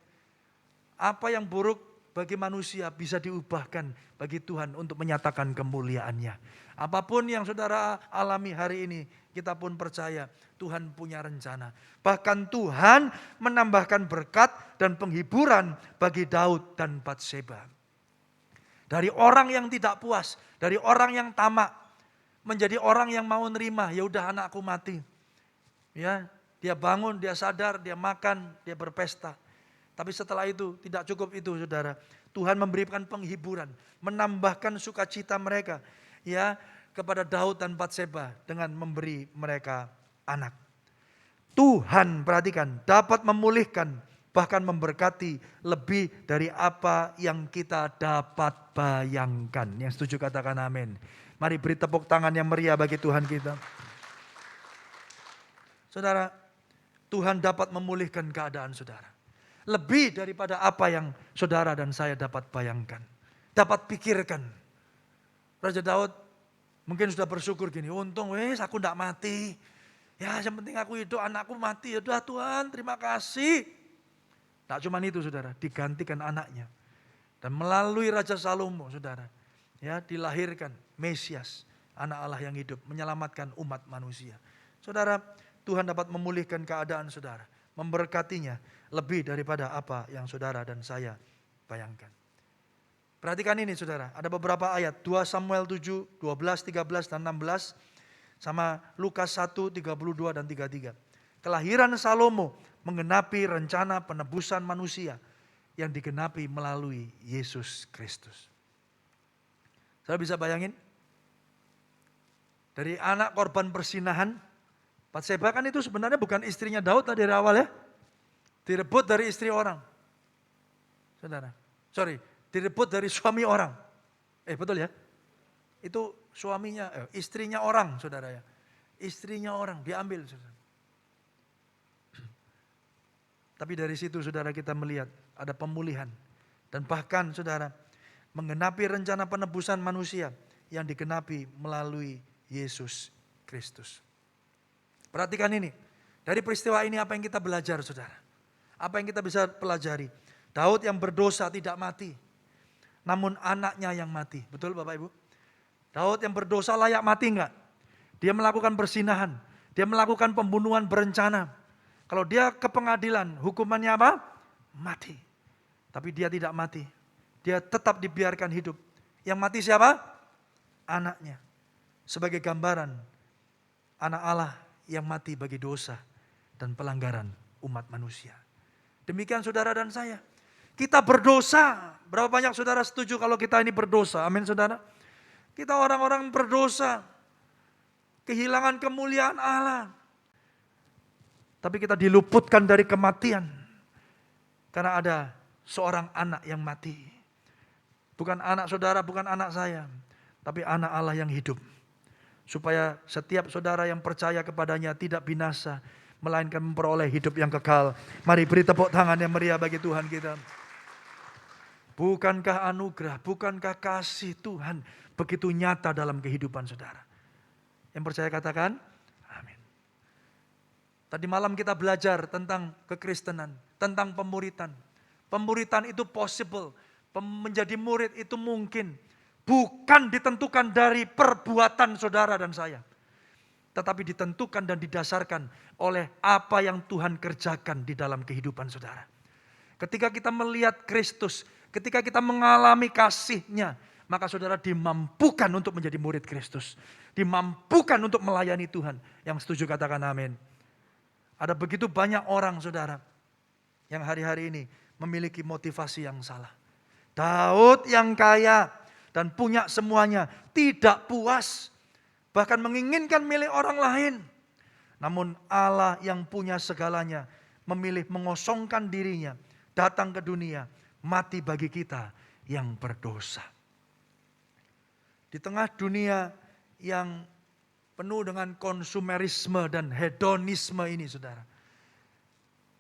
Apa yang buruk bagi manusia bisa diubahkan bagi Tuhan untuk menyatakan kemuliaannya. Apapun yang saudara alami hari ini, kita pun percaya Tuhan punya rencana. Bahkan Tuhan menambahkan berkat dan penghiburan bagi Daud dan Batseba. Dari orang yang tidak puas, dari orang yang tamak, menjadi orang yang mau nerima, ya udah anakku mati. Ya, dia bangun, dia sadar, dia makan, dia berpesta. Tapi setelah itu tidak cukup itu saudara. Tuhan memberikan penghiburan, menambahkan sukacita mereka ya kepada Daud dan Batseba dengan memberi mereka anak. Tuhan perhatikan dapat memulihkan bahkan memberkati lebih dari apa yang kita dapat bayangkan. Yang setuju katakan amin. Mari beri tepuk tangan yang meriah bagi Tuhan kita. Saudara, Tuhan dapat memulihkan keadaan saudara. Lebih daripada apa yang saudara dan saya dapat bayangkan. Dapat pikirkan. Raja Daud mungkin sudah bersyukur gini. Untung aku tidak mati. Ya yang penting aku hidup, anakku mati. Ya udah Tuhan terima kasih. Tak cuma itu saudara, digantikan anaknya. Dan melalui Raja Salomo saudara. Ya dilahirkan Mesias. Anak Allah yang hidup menyelamatkan umat manusia. Saudara, Tuhan dapat memulihkan keadaan saudara. Memberkatinya lebih daripada apa yang saudara dan saya bayangkan. Perhatikan ini saudara, ada beberapa ayat 2 Samuel 7, 12, 13 dan 16 sama Lukas 1, 32 dan 33. Kelahiran Salomo menggenapi rencana penebusan manusia yang digenapi melalui Yesus Kristus. Saudara bisa bayangin? Dari anak korban persinahan, Batseba kan itu sebenarnya bukan istrinya Daud dari awal ya. Direbut dari istri orang. Saudara. Direbut dari suami orang. Betul ya? Itu suaminya, istrinya orang saudara ya. Istrinya orang diambil saudara. Tapi dari situ saudara kita melihat ada pemulihan. Dan bahkan saudara menggenapi rencana penebusan manusia yang digenapi melalui Yesus Kristus. Perhatikan ini. Dari peristiwa ini apa yang kita belajar saudara? Apa yang kita bisa pelajari? Daud yang berdosa tidak mati, namun anaknya yang mati. Betul Bapak Ibu? Daud yang berdosa layak mati enggak? Dia melakukan perzinahan, dia melakukan pembunuhan berencana. Kalau dia ke pengadilan, hukumannya apa? Mati. Tapi dia tidak mati. Dia tetap dibiarkan hidup. Yang mati siapa? Anaknya. Sebagai gambaran anak Allah yang mati bagi dosa dan pelanggaran umat manusia. Demikian saudara dan saya. Kita berdosa. Berapa banyak saudara setuju kalau kita ini berdosa? Amin saudara. Kita orang-orang berdosa. Kehilangan kemuliaan Allah. Tapi kita diluputkan dari kematian. Karena ada seorang anak yang mati. Bukan anak saudara, bukan anak saya. Tapi anak Allah yang hidup. Supaya setiap saudara yang percaya kepadanya tidak binasa. Melainkan memperoleh hidup yang kekal. Mari beri tepuk tangan yang meriah bagi Tuhan kita. Bukankah anugerah, bukankah kasih Tuhan begitu nyata dalam kehidupan saudara? Yang percaya katakan, amin. Tadi malam kita belajar tentang kekristenan, tentang pemuritan. Pemuritan itu possible, menjadi murid itu mungkin. Bukan ditentukan dari perbuatan saudara dan saya. Tetapi ditentukan dan didasarkan oleh apa yang Tuhan kerjakan di dalam kehidupan saudara. Ketika kita melihat Kristus, ketika kita mengalami kasih-Nya, maka saudara dimampukan untuk menjadi murid Kristus. Dimampukan untuk melayani Tuhan. Yang setuju katakan amin. Ada begitu banyak orang saudara yang hari-hari ini memiliki motivasi yang salah. Daud yang kaya dan punya semuanya tidak puas. Bahkan menginginkan milik orang lain. Namun Allah yang punya segalanya memilih mengosongkan dirinya. Datang ke dunia, mati bagi kita yang berdosa. Di tengah dunia yang penuh dengan konsumerisme dan hedonisme ini saudara.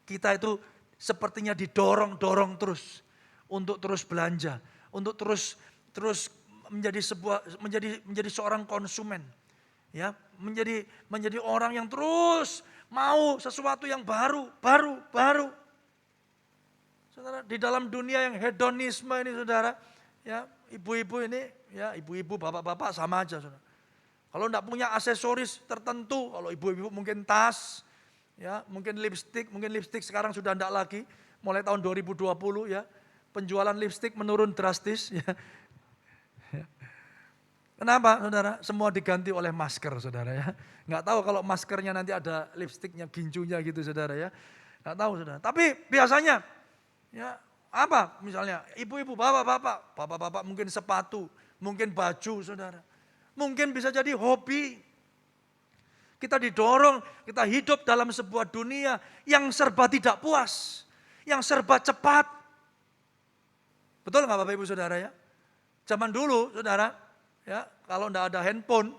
Kita itu sepertinya didorong-dorong terus untuk terus belanja, untuk terus menjadi seorang konsumen. Ya, menjadi orang yang terus mau sesuatu yang baru. Saudara, di dalam dunia yang hedonisme ini saudara, ya, ibu-ibu ini, ya, ibu-ibu, bapak-bapak sama aja saudara. Kalau enggak punya aksesoris tertentu, kalau ibu-ibu mungkin tas, ya, mungkin lipstik sekarang sudah enggak lagi. Mulai tahun 2020 ya, penjualan lipstik menurun drastis ya. Kenapa saudara? Semua diganti oleh masker saudara ya. Enggak tahu kalau maskernya nanti ada lipstiknya, ginjunya gitu saudara ya. Enggak tahu saudara. Tapi biasanya ya apa misalnya ibu-ibu, bapak-bapak mungkin sepatu, mungkin baju saudara. Mungkin bisa jadi hobi. Kita didorong, kita hidup dalam sebuah dunia yang serba tidak puas. Yang serba cepat. Betul nggak Bapak Ibu Saudara ya? Zaman dulu saudara, ya kalau enggak ada handphone,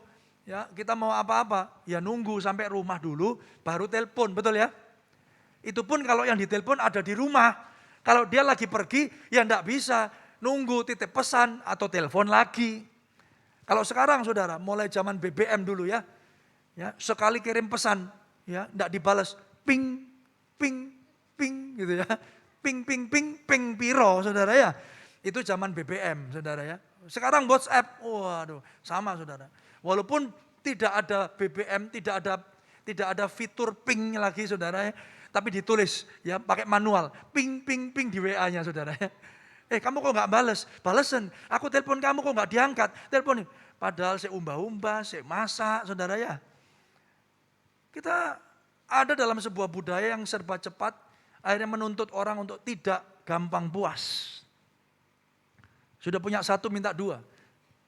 ya kita mau apa-apa, ya nunggu sampai rumah dulu, baru telepon, betul ya? Itu pun kalau yang ditelepon ada di rumah. Kalau dia lagi pergi, ya enggak bisa nunggu titip pesan atau telepon lagi. Kalau sekarang saudara, mulai zaman BBM dulu ya, sekali kirim pesan, ya enggak dibalas, ping, ping, ping gitu ya, ping, ping, ping, ping piro saudara ya. Itu zaman BBM saudara ya. Sekarang WhatsApp, waduh sama saudara. Walaupun tidak ada BBM, tidak ada fitur ping lagi saudara ya. Tapi ditulis ya pakai manual, ping, ping, ping di WA-nya saudara ya. Kamu kok nggak bales? Balesan, aku telepon kamu kok nggak diangkat? Telepon, padahal saya umbah-umbah, saya masak saudara ya. Kita ada dalam sebuah budaya yang serba cepat, akhirnya menuntut orang untuk tidak gampang puas. Sudah punya satu minta dua,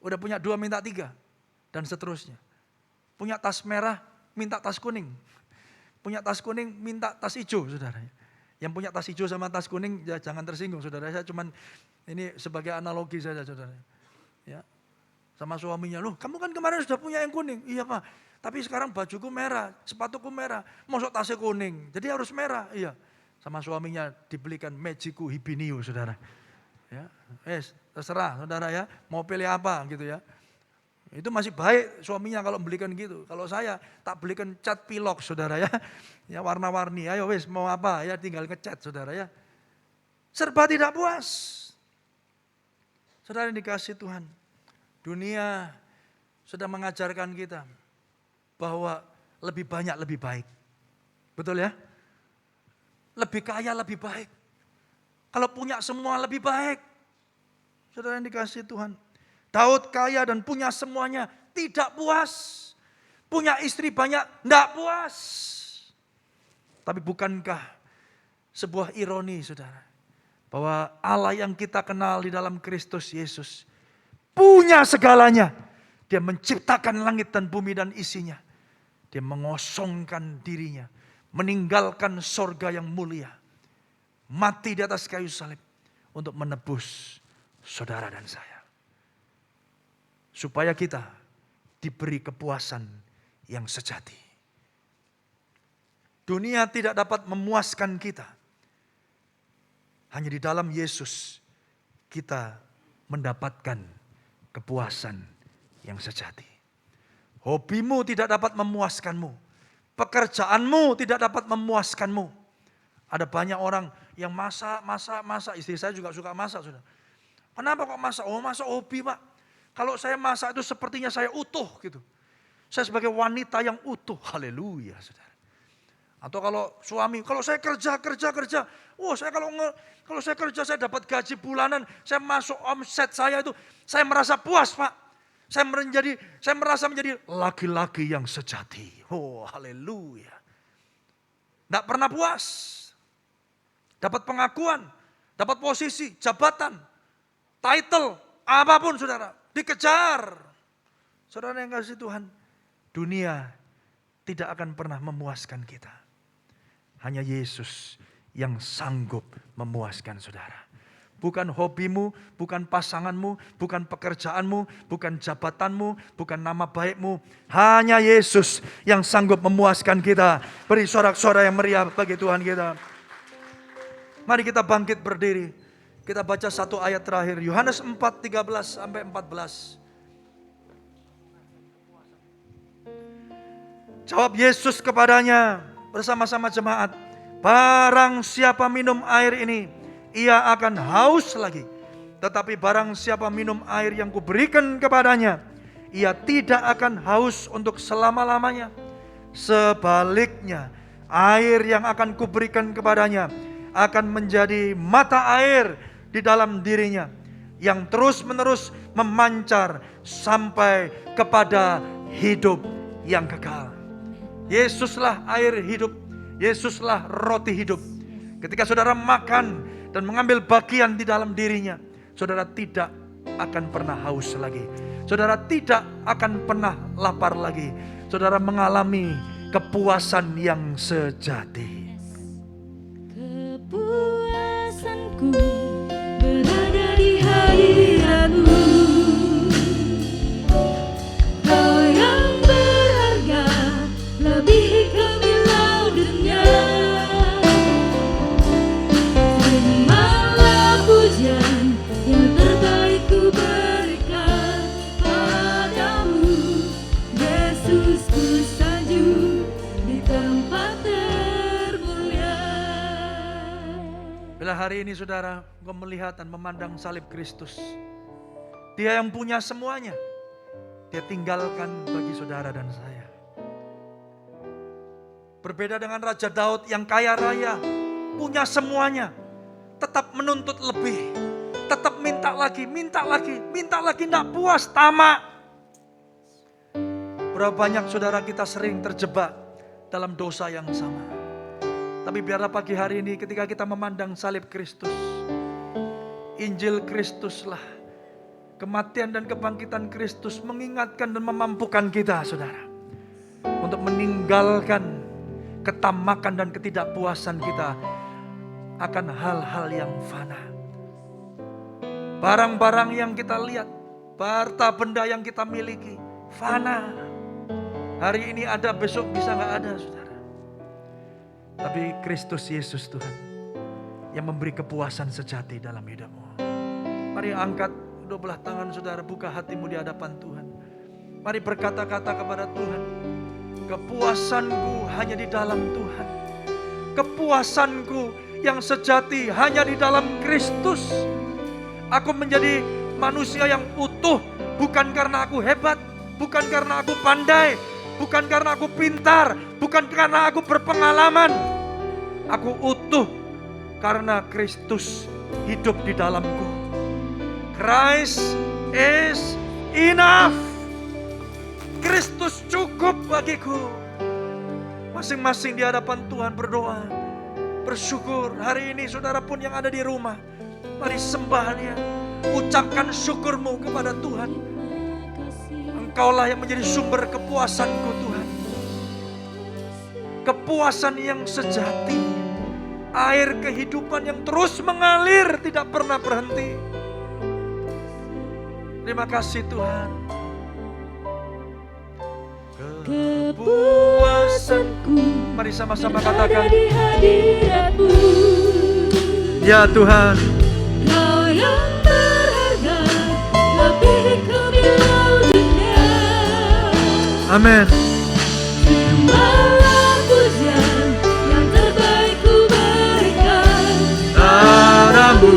udah punya dua minta tiga, dan seterusnya. Punya tas merah, minta tas kuning. Punya tas kuning, minta tas hijau saudara. Yang punya tas hijau sama tas kuning, ya jangan tersinggung saudara. Saya cuman ini sebagai analogi saja saudara. Ya, sama suaminya, loh kamu kan kemarin sudah punya yang kuning. Iya Pak, tapi sekarang bajuku merah, sepatuku merah, masuk tasnya kuning. Jadi harus merah, iya. Sama suaminya dibelikan Mejiku Hibiniu saudara. Ya, terserah saudara ya, mau pilih apa gitu ya. Itu masih baik suaminya kalau belikan gitu. Kalau saya tak belikan cat pilok saudara ya. Ya warna-warni, ayo wis mau apa ya tinggal ngecat saudara ya. serba tidak puas. Saudara yang dikasihi Tuhan, dunia sudah mengajarkan kita bahwa lebih banyak lebih baik. Betul ya? Lebih kaya lebih baik. Kalau punya semua lebih baik. Saudara yang dikasihi Tuhan, Daud kaya dan punya semuanya, tidak puas. Punya istri banyak, tidak puas. Tapi bukankah sebuah ironi, saudara, bahwa Allah yang kita kenal di dalam Kristus Yesus punya segalanya. Dia menciptakan langit dan bumi dan isinya. Dia mengosongkan dirinya, meninggalkan sorga yang mulia, mati di atas kayu salib untuk menebus saudara dan saya. Supaya kita diberi kepuasan yang sejati. Dunia tidak dapat memuaskan kita. Hanya di dalam Yesus kita mendapatkan kepuasan yang sejati. Hobimu tidak dapat memuaskanmu. Pekerjaanmu tidak dapat memuaskanmu. Ada banyak orang yang masak. Istri saya juga suka masak, saudara. Kenapa kok masak? Oh, masak hobi, Pak. Kalau saya masak itu sepertinya saya utuh gitu. Saya sebagai wanita yang utuh. Haleluya, saudara. Atau kalau suami, kalau saya kerja. Oh, saya kalau saya kerja saya dapat gaji bulanan, saya masuk omset saya itu, saya merasa puas, Pak. Saya merasa menjadi laki-laki yang sejati. Oh, haleluya. Tidak pernah puas. Dapat pengakuan, dapat posisi, jabatan, title, apapun saudara. Dikejar. Saudara yang kasih Tuhan, dunia tidak akan pernah memuaskan kita. Hanya Yesus yang sanggup memuaskan saudara. Bukan hobimu, bukan pasanganmu, bukan pekerjaanmu, bukan jabatanmu, bukan nama baikmu. Hanya Yesus yang sanggup memuaskan kita. Beri sorak-sorai yang meriah bagi Tuhan kita. Mari kita bangkit berdiri. Kita baca satu ayat terakhir. Yohanes 4:13-14. Jawab Yesus kepadanya bersama-sama jemaat. Barang siapa minum air ini, ia akan haus lagi. Tetapi barang siapa minum air yang kuberikan kepadanya, ia tidak akan haus untuk selama-lamanya. Sebaliknya, air yang akan kuberikan kepadanya akan menjadi mata air di dalam dirinya, yang terus-menerus memancar sampai kepada hidup yang kekal. Yesuslah air hidup, Yesuslah roti hidup. Ketika saudara makan dan mengambil bagian di dalam dirinya, saudara tidak akan pernah haus lagi. Saudara tidak akan pernah lapar lagi. Saudara mengalami kepuasan yang sejati. Kepuasanku berada di hadiratmu. Kau yang berharga, lebih gemilang dunia. Terimalah pujian yang terbaik ku berikan padamu. Yesus, ku sanjung di tempat termulia. Bila hari ini saudara engkau melihat dan memandang salib Kristus, Dia yang punya semuanya, Dia tinggalkan bagi saudara dan saya. Berbeda dengan Raja Daud yang kaya raya, punya semuanya, tetap menuntut lebih, tetap minta lagi, tidak puas, tamak. Berapa banyak saudara kita sering terjebak dalam dosa yang sama. Tapi biarlah pagi hari ini ketika kita memandang salib Kristus, Injil Kristuslah, kematian dan kebangkitan Kristus mengingatkan dan memampukan kita saudara, untuk meninggalkan ketamakan dan ketidakpuasan kita akan hal-hal yang fana. Barang-barang yang kita lihat, harta benda yang kita miliki, fana. Hari ini ada, besok bisa gak ada saudara. Tapi Kristus Yesus Tuhan yang memberi kepuasan sejati dalam hidupmu. Mari angkat kedua belah tangan saudara, buka hatimu di hadapan Tuhan. Mari berkata-kata kepada Tuhan, kepuasanku hanya di dalam Tuhan. Kepuasanku yang sejati hanya di dalam Kristus. Aku menjadi manusia yang utuh bukan karena aku hebat, bukan karena aku pandai, bukan karena aku pintar, bukan karena aku berpengalaman. Aku utuh karena Kristus hidup di dalamku. Christ is enough. Kristus cukup bagiku. Masing-masing di hadapan Tuhan berdoa, bersyukur. Hari ini saudara pun yang ada di rumah, mari sembah Dia. Ucapkan syukurmu kepada Tuhan. Engkaulah yang menjadi sumber kepuasanku Tuhan. Kepuasan yang sejati. Air kehidupan yang terus mengalir, tidak pernah berhenti. Terima kasih Tuhan. Kepuasanku Mari sama-sama katakan, di hadirat-Mu. ya Tuhan. Kau yang berharga, lebih kemilau dunia. Amin. Terimalah pujian yang terbaik ku berikan. Padamu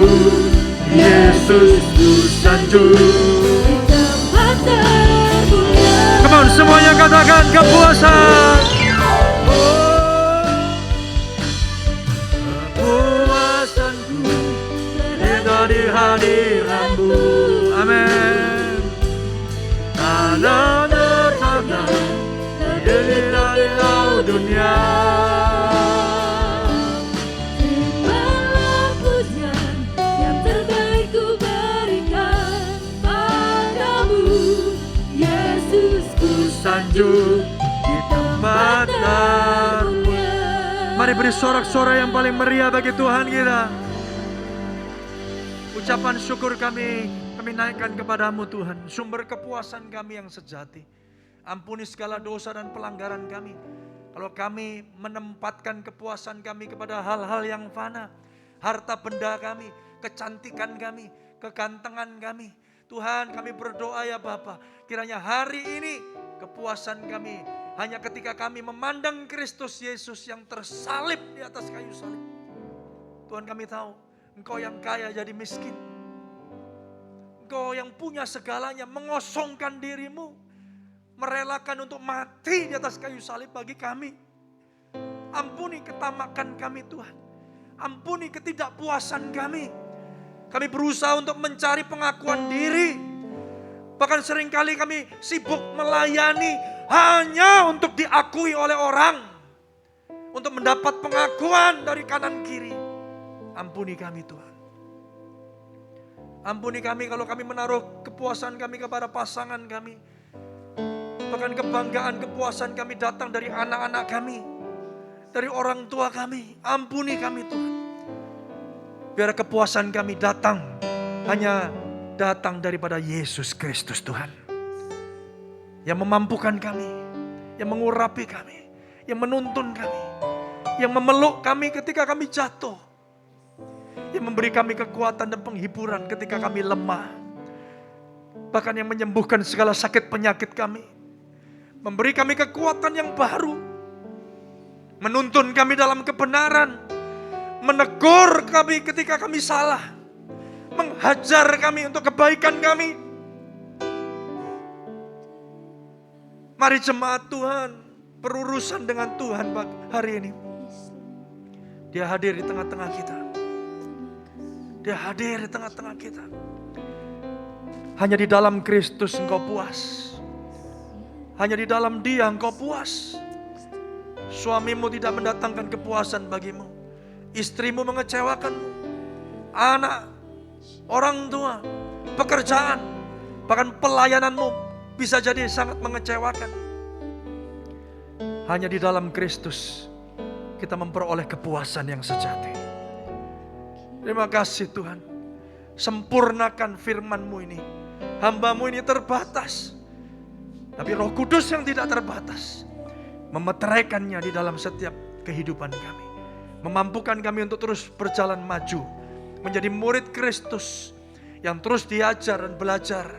Yesus ku sanjung. Di tempat termulia. Come on, semuanya katakan kepuasan. Kepuasanku ada di hadirat-Mu. Amin. Ada berharga dari dunia. Terimalah pujian yang terbaik ku berikan. Padamu Yesus ku Sanjung di tempat termulia. Mari beri sorak-sorai yang paling meriah bagi Tuhan kita. Ucapan syukur kami naikkan kepadamu Tuhan. Sumber kepuasan kami yang sejati. Ampuni segala dosa dan pelanggaran kami. Kalau kami menempatkan kepuasan kami kepada hal-hal yang fana. Harta benda kami, kecantikan kami, kegantengan kami. Tuhan, kami berdoa ya Bapa, kiranya hari ini kepuasan kami hanya ketika kami memandang Kristus Yesus yang tersalib di atas kayu salib. Tuhan, kami tahu Engkau yang kaya jadi miskin. Engkau yang punya segalanya mengosongkan dirimu, merelakan untuk mati di atas kayu salib bagi kami. Ampuni ketamakan kami Tuhan. Ampuni ketidakpuasan kami. Kami berusaha untuk mencari pengakuan diri. Bahkan seringkali kami sibuk melayani hanya untuk diakui oleh orang. Untuk mendapat pengakuan dari kanan kiri. Ampuni kami Tuhan. Ampuni kami kalau kami menaruh kepuasan kami kepada pasangan kami. Bahkan kebanggaan kepuasan kami datang dari anak-anak kami. Dari orang tua kami. Ampuni kami Tuhan. Biar kepuasan kami hanya datang daripada Yesus Kristus Tuhan. Yang memampukan kami. Yang mengurapi kami. Yang menuntun kami. Yang memeluk kami ketika kami jatuh. Yang memberi kami kekuatan dan penghiburan ketika kami lemah. Bahkan yang menyembuhkan segala sakit penyakit kami. Memberi kami kekuatan yang baru. Menuntun kami dalam kebenaran. Menegur kami ketika kami salah. Menghajar kami untuk kebaikan kami. Mari jemaat Tuhan berurusan dengan Tuhan hari ini. Dia hadir di tengah-tengah kita. Dia hadir di tengah-tengah kita. Hanya di dalam Kristus engkau puas. Hanya di dalam Dia engkau puas. Suamimu tidak mendatangkan kepuasan bagimu. Istrimu mengecewakanmu. Anak, orang tua, pekerjaan, bahkan pelayananmu bisa jadi sangat mengecewakan. Hanya di dalam Kristus kita memperoleh kepuasan yang sejati. Terima kasih Tuhan. Sempurnakan firman-Mu ini. Hamba-Mu ini terbatas. Tapi Roh Kudus yang tidak terbatas memeteraikannya di dalam setiap kehidupan kami. Memampukan kami untuk terus berjalan maju. Menjadi murid Kristus yang terus diajar dan belajar.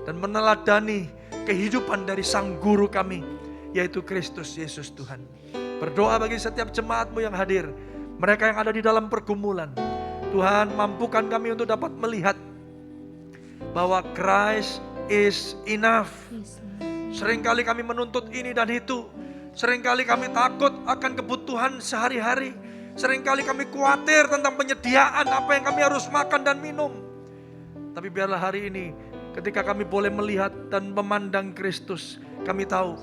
Dan meneladani kehidupan dari Sang Guru kami, yaitu Kristus Yesus Tuhan. Berdoa bagi setiap jemaat-Mu yang hadir. mereka yang ada di dalam pergumulan. Tuhan, mampukan kami untuk dapat melihat bahwa Christ is enough. Seringkali kami menuntut ini dan itu. Seringkali kami takut akan kebutuhan sehari-hari. Seringkali kami khawatir tentang penyediaan apa yang kami harus makan dan minum. Tapi biarlah hari ini ketika kami boleh melihat dan memandang Kristus, kami tahu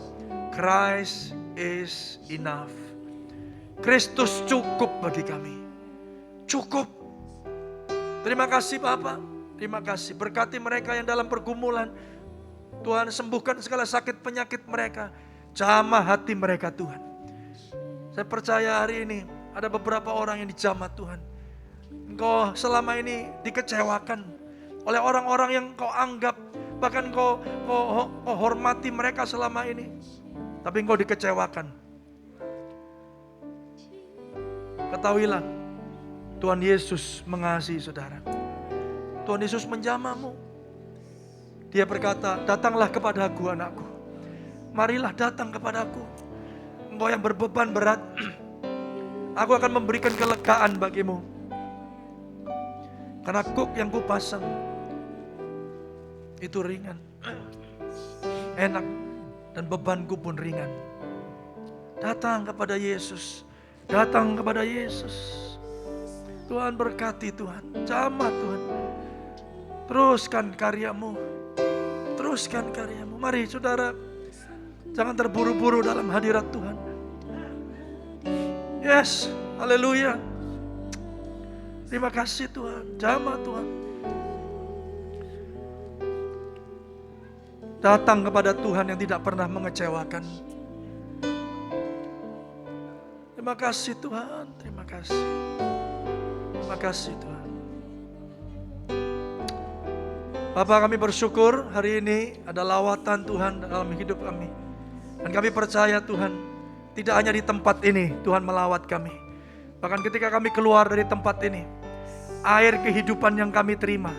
Christ is enough. Kristus cukup bagi kami. Cukup. Terima kasih Bapa. Terima kasih. Berkati mereka yang dalam pergumulan. Tuhan, sembuhkan segala sakit penyakit mereka. Jamah hati mereka Tuhan. Saya percaya hari ini ada beberapa orang yang dijamah Tuhan. Engkau selama ini dikecewakan oleh orang-orang yang kau anggap, bahkan kau hormati mereka selama ini. Tapi engkau dikecewakan. Ketahuilah, Tuhan Yesus mengasihi saudara. Tuhan Yesus menjamahmu. Dia berkata, datanglah kepadaku anakku. Marilah datang kepadaku. Engkau yang berbeban berat, aku akan memberikan kelegaan bagimu. Karena kuk yang kupasang itu ringan, enak, dan bebanku pun ringan. Datang kepada Yesus. Datang kepada Yesus. Tuhan berkati Tuhan. Jamah Tuhan. Teruskan karyamu. Teruskan karyamu. Mari saudara, jangan terburu-buru dalam hadirat Tuhan. Yes, haleluya. Terima kasih Tuhan. Jamah Tuhan. Datang kepada Tuhan yang tidak pernah mengecewakan. Terima kasih Tuhan. Terima kasih. Terima kasih Tuhan. Bapak, kami bersyukur hari ini ada lawatan Tuhan dalam hidup kami. Dan kami percaya Tuhan, tidak hanya di tempat ini Tuhan melawat kami. Bahkan ketika kami keluar dari tempat ini, air kehidupan yang kami terima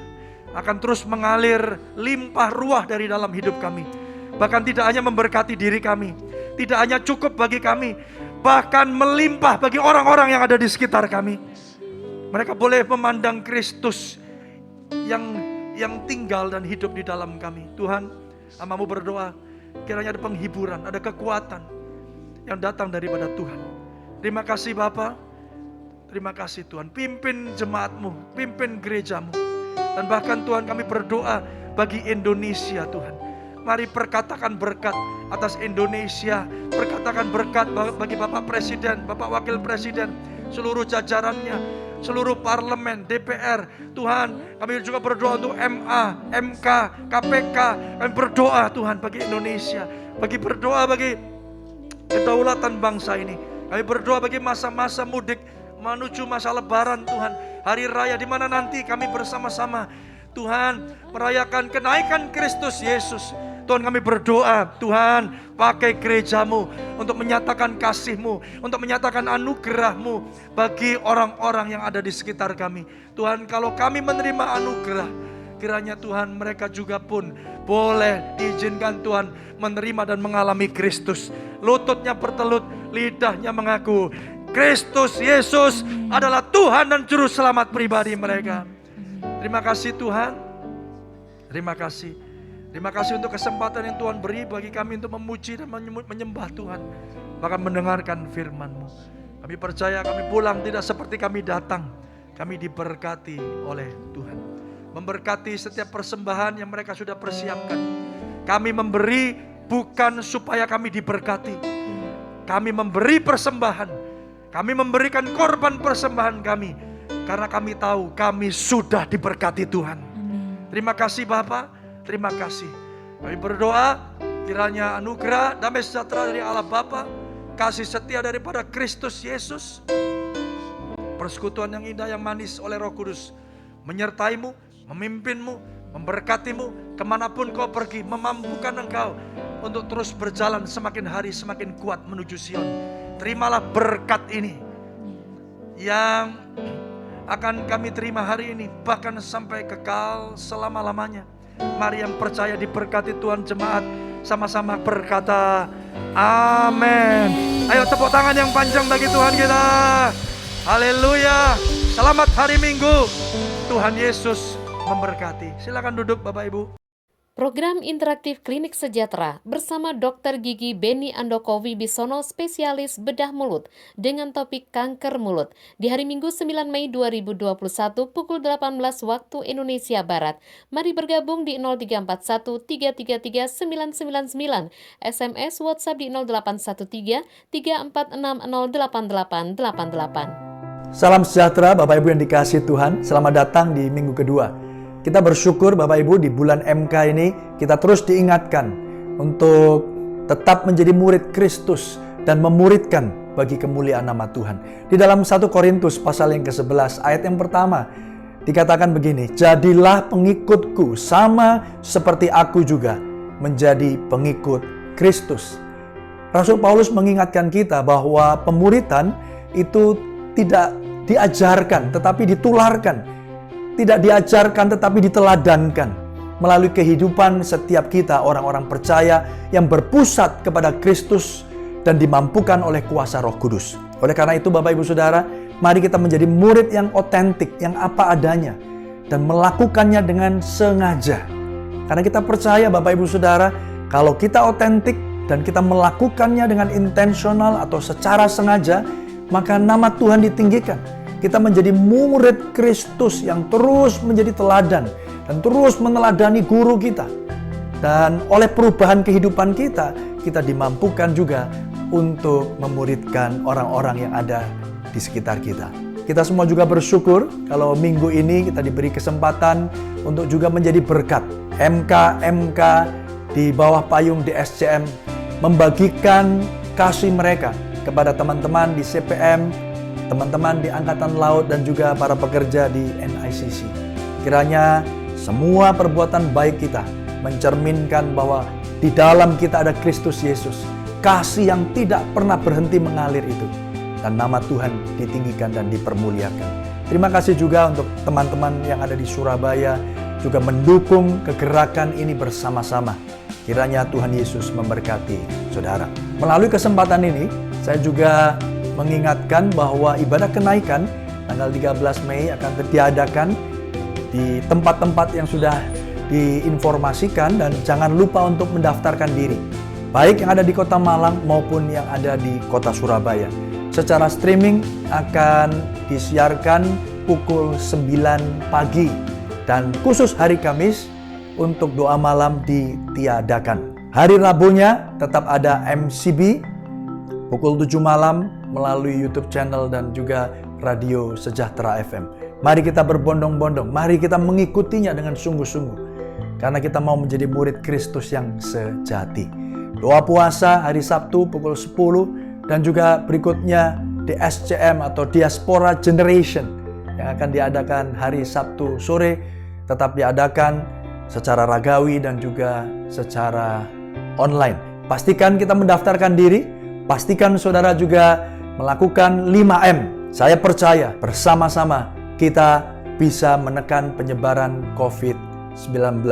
akan terus mengalir limpah ruah dari dalam hidup kami. Bahkan tidak hanya memberkati diri kami, tidak hanya cukup bagi kami, bahkan melimpah bagi orang-orang yang ada di sekitar kami. Mereka boleh memandang Kristus yang tinggal dan hidup di dalam kami. Tuhan, hamba-Mu berdoa, kiranya ada penghiburan, ada kekuatan yang datang daripada Tuhan. Terima kasih Bapa. Terima kasih Tuhan. Pimpin jemaat-Mu, pimpin gereja-Mu. Dan bahkan Tuhan, kami berdoa bagi Indonesia Tuhan. Mari perkatakan berkat atas Indonesia. Perkatakan berkat bagi Bapak Presiden, Bapak Wakil Presiden, seluruh jajarannya, seluruh parlemen, DPR. Tuhan, kami juga berdoa untuk MA, MK, KPK. Kami berdoa Tuhan bagi Indonesia. Berdoa bagi kedaulatan bangsa ini. Kami berdoa bagi masa-masa mudik menuju masa lebaran Tuhan. Hari raya di mana nanti kami bersama-sama Tuhan merayakan kenaikan Kristus Yesus. Tuhan, kami berdoa, Tuhan, pakai gereja-Mu untuk menyatakan kasih-Mu, untuk menyatakan anugerah-Mu bagi orang-orang yang ada di sekitar kami. Tuhan, kalau kami menerima anugerah, kiranya Tuhan mereka juga pun boleh diizinkan Tuhan menerima dan mengalami Kristus. Lututnya bertelut, lidahnya mengaku Kristus Yesus adalah Tuhan dan Juru Selamat pribadi mereka. Terima kasih Tuhan. Terima kasih. Terima kasih untuk kesempatan yang Tuhan beri bagi kami untuk memuji dan menyembah Tuhan. Bahkan mendengarkan firman-Mu. Kami percaya kami pulang tidak seperti kami datang. Kami diberkati oleh Tuhan. Memberkati setiap persembahan yang mereka sudah persiapkan. Kami memberi bukan supaya kami diberkati. Kami memberi persembahan. Kami memberikan korban persembahan kami. Karena kami tahu kami sudah diberkati Tuhan. Terima kasih Bapak. Terima kasih. Kami berdoa kiranya anugerah damai sejahtera dari Allah Bapa, kasih setia daripada Kristus Yesus, persekutuan yang indah yang manis oleh Roh Kudus menyertai-Mu, memimpin-Mu, memberkati-Mu kemanapun kau pergi, memampukan engkau untuk terus berjalan semakin hari semakin kuat menuju Sion. Terimalah berkat ini yang akan kami terima hari ini bahkan sampai kekal selama-lamanya. Mari yang percaya diberkati Tuhan, jemaat sama-sama berkata amin. Ayo tepuk tangan yang panjang bagi Tuhan kita. Haleluya. Selamat hari Minggu. Tuhan Yesus memberkati. Silakan duduk Bapak Ibu. Program interaktif Klinik Sejahtera bersama Dr. Gigi Beni Andoko Wibisono, spesialis bedah mulut dengan topik kanker mulut di hari Minggu 9 Mei 2021 pukul 18 waktu Indonesia Barat. Mari bergabung di 0341 333 999, SMS WhatsApp di 0813 346 08888. Salam sejahtera Bapak Ibu yang dikasihi Tuhan. Selamat datang di minggu kedua. Kita bersyukur Bapak Ibu di bulan MK ini kita terus diingatkan untuk tetap menjadi murid Kristus dan memuridkan bagi kemuliaan nama Tuhan. Di dalam 1 Korintus pasal yang ke-11 ayat yang pertama dikatakan begini, jadilah pengikutku sama seperti aku juga menjadi pengikut Kristus. Rasul Paulus mengingatkan kita bahwa pemuridan itu tidak diajarkan tetapi ditularkan. Tidak diajarkan tetapi diteladankan melalui kehidupan setiap kita orang-orang percaya yang berpusat kepada Kristus dan dimampukan oleh kuasa Roh Kudus. Oleh karena itu Bapak Ibu Saudara, mari kita menjadi murid yang otentik, yang apa adanya dan melakukannya dengan sengaja. Karena kita percaya Bapak Ibu Saudara, kalau kita otentik dan kita melakukannya dengan intensional atau secara sengaja, maka nama Tuhan ditinggikan. Kita menjadi murid Kristus yang terus menjadi teladan dan terus meneladani guru kita. Dan oleh perubahan kehidupan kita, kita dimampukan juga untuk memuridkan orang-orang yang ada di sekitar kita. Kita semua juga bersyukur kalau minggu ini kita diberi kesempatan untuk juga menjadi berkat. MK di bawah payung DSCM membagikan kasih mereka kepada teman-teman di CPM, teman-teman di Angkatan Laut dan juga para pekerja di NICC. Kiranya semua perbuatan baik kita mencerminkan bahwa di dalam kita ada Kristus Yesus. Kasih yang tidak pernah berhenti mengalir itu. Dan nama Tuhan ditinggikan dan dipermuliakan. Terima kasih juga untuk teman-teman yang ada di Surabaya juga mendukung kegerakan ini bersama-sama. Kiranya Tuhan Yesus memberkati saudara. Melalui kesempatan ini, saya juga mengingatkan bahwa ibadah kenaikan tanggal 13 Mei akan diadakan di tempat-tempat yang sudah diinformasikan dan jangan lupa untuk mendaftarkan diri. Baik yang ada di Kota Malang maupun yang ada di Kota Surabaya. Secara streaming akan disiarkan pukul 9 pagi dan khusus hari Kamis untuk doa malam ditiadakan. Hari Rabunya tetap ada MCB pukul 7 malam melalui YouTube channel dan juga Radio Sejahtera FM. Mari kita berbondong-bondong, mari kita mengikutinya dengan sungguh-sungguh. Karena kita mau menjadi murid Kristus yang sejati. Doa puasa hari Sabtu pukul 10 dan juga berikutnya DSCM atau Diaspora Generation yang akan diadakan hari Sabtu sore tetap diadakan secara ragawi dan juga secara online. Pastikan kita mendaftarkan diri, pastikan saudara juga melakukan 5M. Saya percaya bersama-sama kita bisa menekan penyebaran COVID-19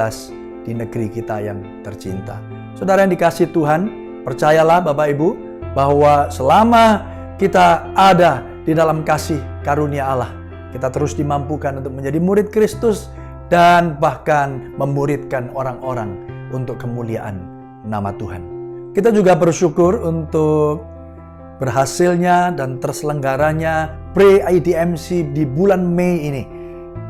di negeri kita yang tercinta. Saudara yang dikasihi Tuhan, percayalah Bapak Ibu bahwa selama kita ada di dalam kasih karunia Allah, kita terus dimampukan untuk menjadi murid Kristus dan bahkan memuridkan orang-orang untuk kemuliaan nama Tuhan. Kita juga bersyukur untuk berhasilnya dan terselenggaranya Pre-IDMC di bulan Mei ini.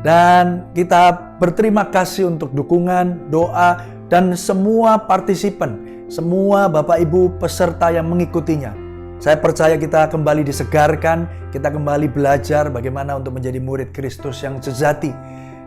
Dan kita berterima kasih untuk dukungan, doa, dan semua partisipan, semua Bapak Ibu peserta yang mengikutinya. Saya percaya kita kembali disegarkan, kita kembali belajar bagaimana untuk menjadi murid Kristus yang sejati.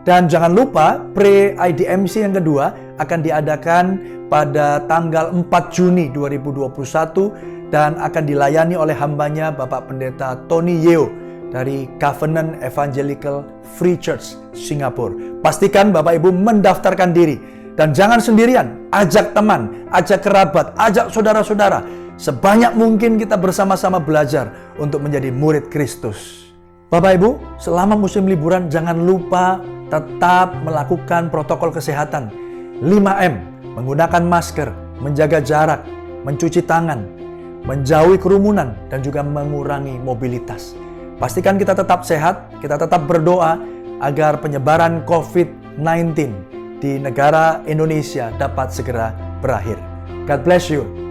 Dan jangan lupa Pre-IDMC yang kedua akan diadakan pada tanggal 4 Juni 2021 dan akan dilayani oleh hambanya Bapak Pendeta Tony Yeo dari Covenant Evangelical Free Church Singapura. Pastikan Bapak Ibu mendaftarkan diri dan jangan sendirian, ajak teman, ajak kerabat, ajak saudara-saudara. Sebanyak mungkin kita bersama-sama belajar untuk menjadi murid Kristus. Bapak Ibu, selama musim liburan jangan lupa tetap melakukan protokol kesehatan. 5M, menggunakan masker, menjaga jarak, mencuci tangan, menjauhi kerumunan, dan juga mengurangi mobilitas. Pastikan kita tetap sehat, kita tetap berdoa agar penyebaran COVID-19 di negara Indonesia dapat segera berakhir. God bless you.